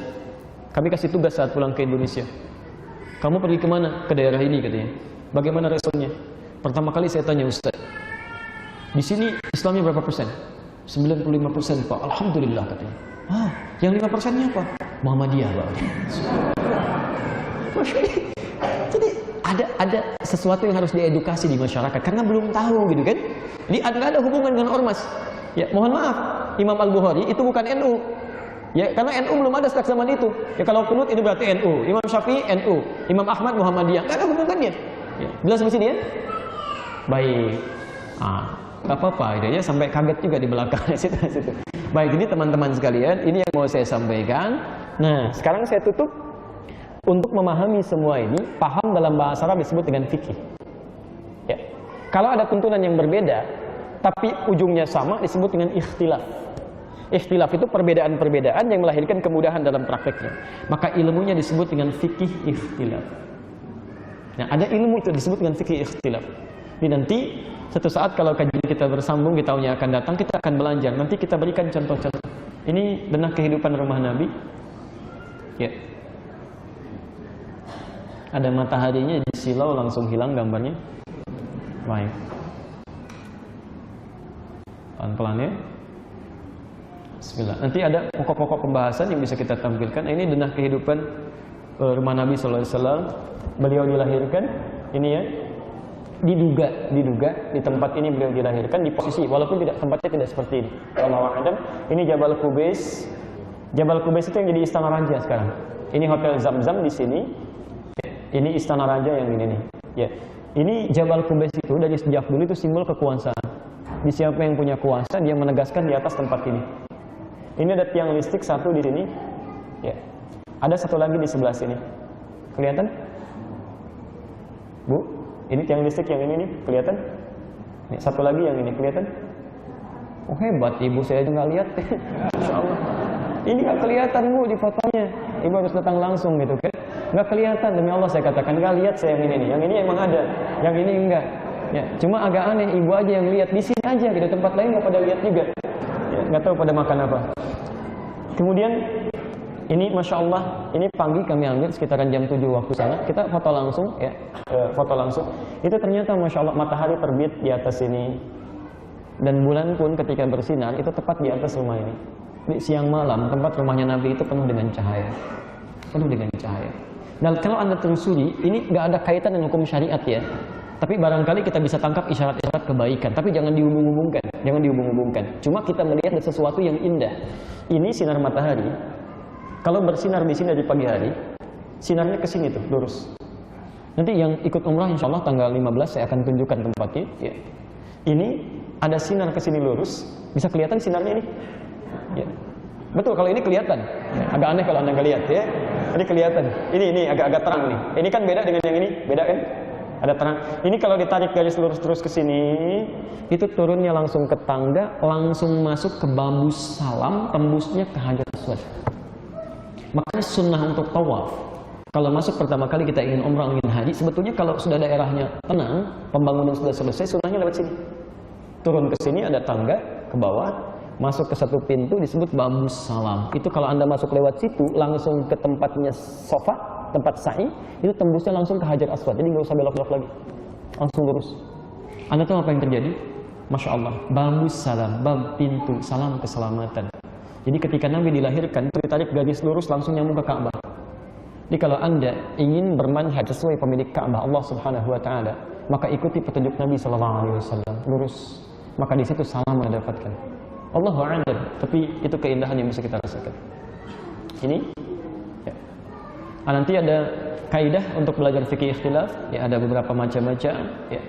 kami kasih tugas saat pulang ke Indonesia. Kamu pergi kemana? Ke daerah ini katanya. Bagaimana responnya? Pertama kali saya tanya, Ustaz, di sini Islamnya berapa persen? 95% Pak. Alhamdulillah katanya. Ah, yang 5%-nya apa? Muhammadiyah, Pak. Jadi ada sesuatu yang harus diedukasi di masyarakat karena belum tahu gitu kan. Ini ada hubungan dengan ormas. Ya, mohon maaf, Imam Al-Bukhari itu bukan NU. Ya, karena NU belum ada sejak zaman itu. Ya, kalau kunut itu berarti NU. Imam Syafi'i NU, Imam Ahmad Muhammadiyah. Enggak ada hubungannya. Ya, jelas di sini ya? Baik. Gak apa-apa, ya, sampai kaget juga di belakang situ. Baik, ini teman-teman sekalian, ini yang mau saya sampaikan. Nah, sekarang saya tutup. Untuk memahami semua ini, paham dalam bahasa Arab disebut dengan fikih. Ya. Kalau ada tuntunan yang berbeda, tapi ujungnya sama, disebut dengan ikhtilaf. Ikhtilaf itu perbedaan-perbedaan yang melahirkan kemudahan dalam prakteknya. Maka ilmunya disebut dengan fikih ikhtilaf. Nah, ada ilmu itu disebut dengan fikih ikhtilaf. Ini nanti satu saat kalau kajian kita bersambung di tahun yang akan datang, kita akan belajar. Nanti kita berikan contoh-contoh. Ini benar kehidupan rumah Nabi. Ya. Ada mataharinya di silau langsung hilang gambarnya. Baik. Pelan-pelan ya. Bismillah. Nanti ada pokok-pokok pembahasan yang bisa kita tampilkan. Ini denah kehidupan rumah Nabi sallallahu alaihi wasallam. Beliau dilahirkan ini ya. Diduga di tempat ini beliau dilahirkan di posisi walaupun tempatnya tidak seperti ini. Wallahu a'lam. Ini Jabal Qubais. Jabal Qubais itu yang jadi istana raja sekarang. Ini Hotel Zamzam di sini. Ini istana raja yang ini nih. Ya. Ini Jabal Qubais itu dari sejak dulu itu simbol kekuasaan. Di siapa yang punya kuasa dia menegaskan di atas tempat ini. Ini ada tiang listrik satu di sini. Ya. Ada satu lagi di sebelah sini. Kelihatan? Bu, ini tiang listrik yang ini nih, kelihatan? Nih, satu lagi yang ini kelihatan? Oh hebat, ibu saya aja nggak lihat. Insya Allah. Ini nggak kelihatan bu di fotonya. Ibu harus datang langsung gitu kan? Nggak kelihatan, demi Allah saya katakan nggak lihat saya yang ini nih. Yang ini emang ada, yang ini enggak. Ya, cuma agak aneh, ibu aja yang lihat di sini aja, di tempat lain nggak pada lihat juga. Ya, nggak tahu pada makan apa. Kemudian ini Masya Allah, ini pagi kami ambil sekitaran jam 7 waktu sana. Kita foto langsung ya, foto langsung. Itu ternyata Masya Allah matahari terbit di atas sini. Dan bulan pun ketika bersinar itu tepat di atas rumah ini. Di siang malam tempat rumahnya Nabi itu penuh dengan cahaya. Penuh dengan cahaya. Dan kalau Anda telusuri, ini nggak ada kaitan dengan hukum syariat ya. Tapi barangkali kita bisa tangkap isyarat-isyarat kebaikan. Tapi jangan dihubung-hubungkan. Jangan dihubung-hubungkan. Cuma kita melihat ada sesuatu yang indah. Ini sinar matahari. Kalau bersinar di sini di pagi hari, sinarnya ke sini tuh, lurus. Nanti yang ikut umrah insya Allah tanggal 15 saya akan tunjukkan tempatnya. Ya. Ini ada sinar ke sini lurus, bisa kelihatan sinarnya ini. Ya. Betul, kalau ini kelihatan. Ya. Agak aneh kalau Anda nggak lihat ya. Ini kelihatan. Ini agak-agak terang nih. Ini kan beda dengan yang ini, beda kan? Ada terang. Ini kalau ditarik garis lurus terus ke sini, itu turunnya langsung ke tangga, langsung masuk ke bambu salam, tembusnya ke Hajar Aswad. Makanya sunnah untuk tawaf. Kalau masuk pertama kali kita ingin umrah, ingin haji, sebetulnya kalau sudah daerahnya tenang, pembangunan sudah selesai, sunnahnya lewat sini. Turun ke sini ada tangga ke bawah, masuk ke satu pintu disebut bambu salam. Itu kalau Anda masuk lewat situ, langsung ke tempatnya sofa, tempat sa'i, itu tembusnya langsung ke Hajar Aswad. Jadi nggak usah belok-belok lagi, langsung lurus. Anda tahu apa yang terjadi? Masya Allah, bambu salam, bab pintu salam keselamatan. Jadi ketika Nabi dilahirkan, ditarik garis lurus langsung nyambung ke Ka'bah. Jadi kalau Anda ingin bermanhaj sesuai pemilik Ka'bah Allah Subhanahu wa taala, maka ikuti petunjuk Nabi sallallahu alaihi wasallam, lurus. Maka di situ salam Anda dapatkan. Allahu a'lam, tapi itu keindahan yang bisa kita rasakan. Ini ya. Nanti ada kaidah untuk belajar fikih ikhtilaf, ya ada beberapa macam-macam, ya.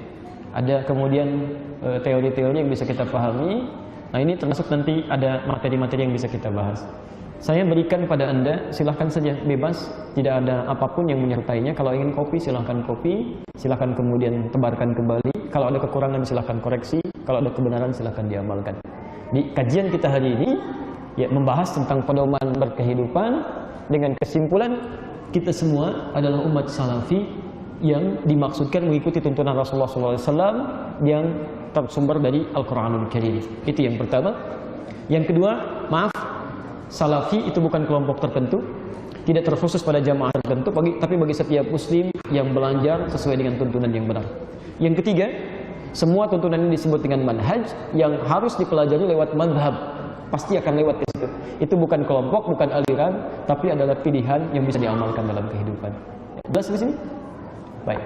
Ada kemudian teori-teori yang bisa kita pahami. Nah ini termasuk nanti ada materi-materi yang bisa kita bahas. Saya berikan pada Anda, silahkan saja bebas, tidak ada apapun yang menyertainya. Kalau ingin kopi silahkan kopi, silahkan kemudian tebarkan kembali. Kalau ada kekurangan silahkan koreksi, kalau ada kebenaran silahkan diamalkan. Di kajian kita hari ini ya membahas tentang pedoman berkehidupan dengan kesimpulan kita semua adalah umat salafi yang dimaksudkan mengikuti tuntunan Rasulullah SAW yang tersumber dari Al-Quranul Karim. Itu yang pertama. Yang kedua, maaf, salafi itu bukan kelompok tertentu, tidak terkhusus pada jamaah tertentu, tapi bagi setiap muslim yang belajar sesuai dengan tuntunan yang benar. Yang ketiga, semua tuntunan ini disebut dengan manhaj yang harus dipelajari lewat madhab. Pasti akan lewat di situ. Itu bukan kelompok, bukan aliran, tapi adalah pilihan yang bisa diamalkan dalam kehidupan. Jelas di sini? Baik.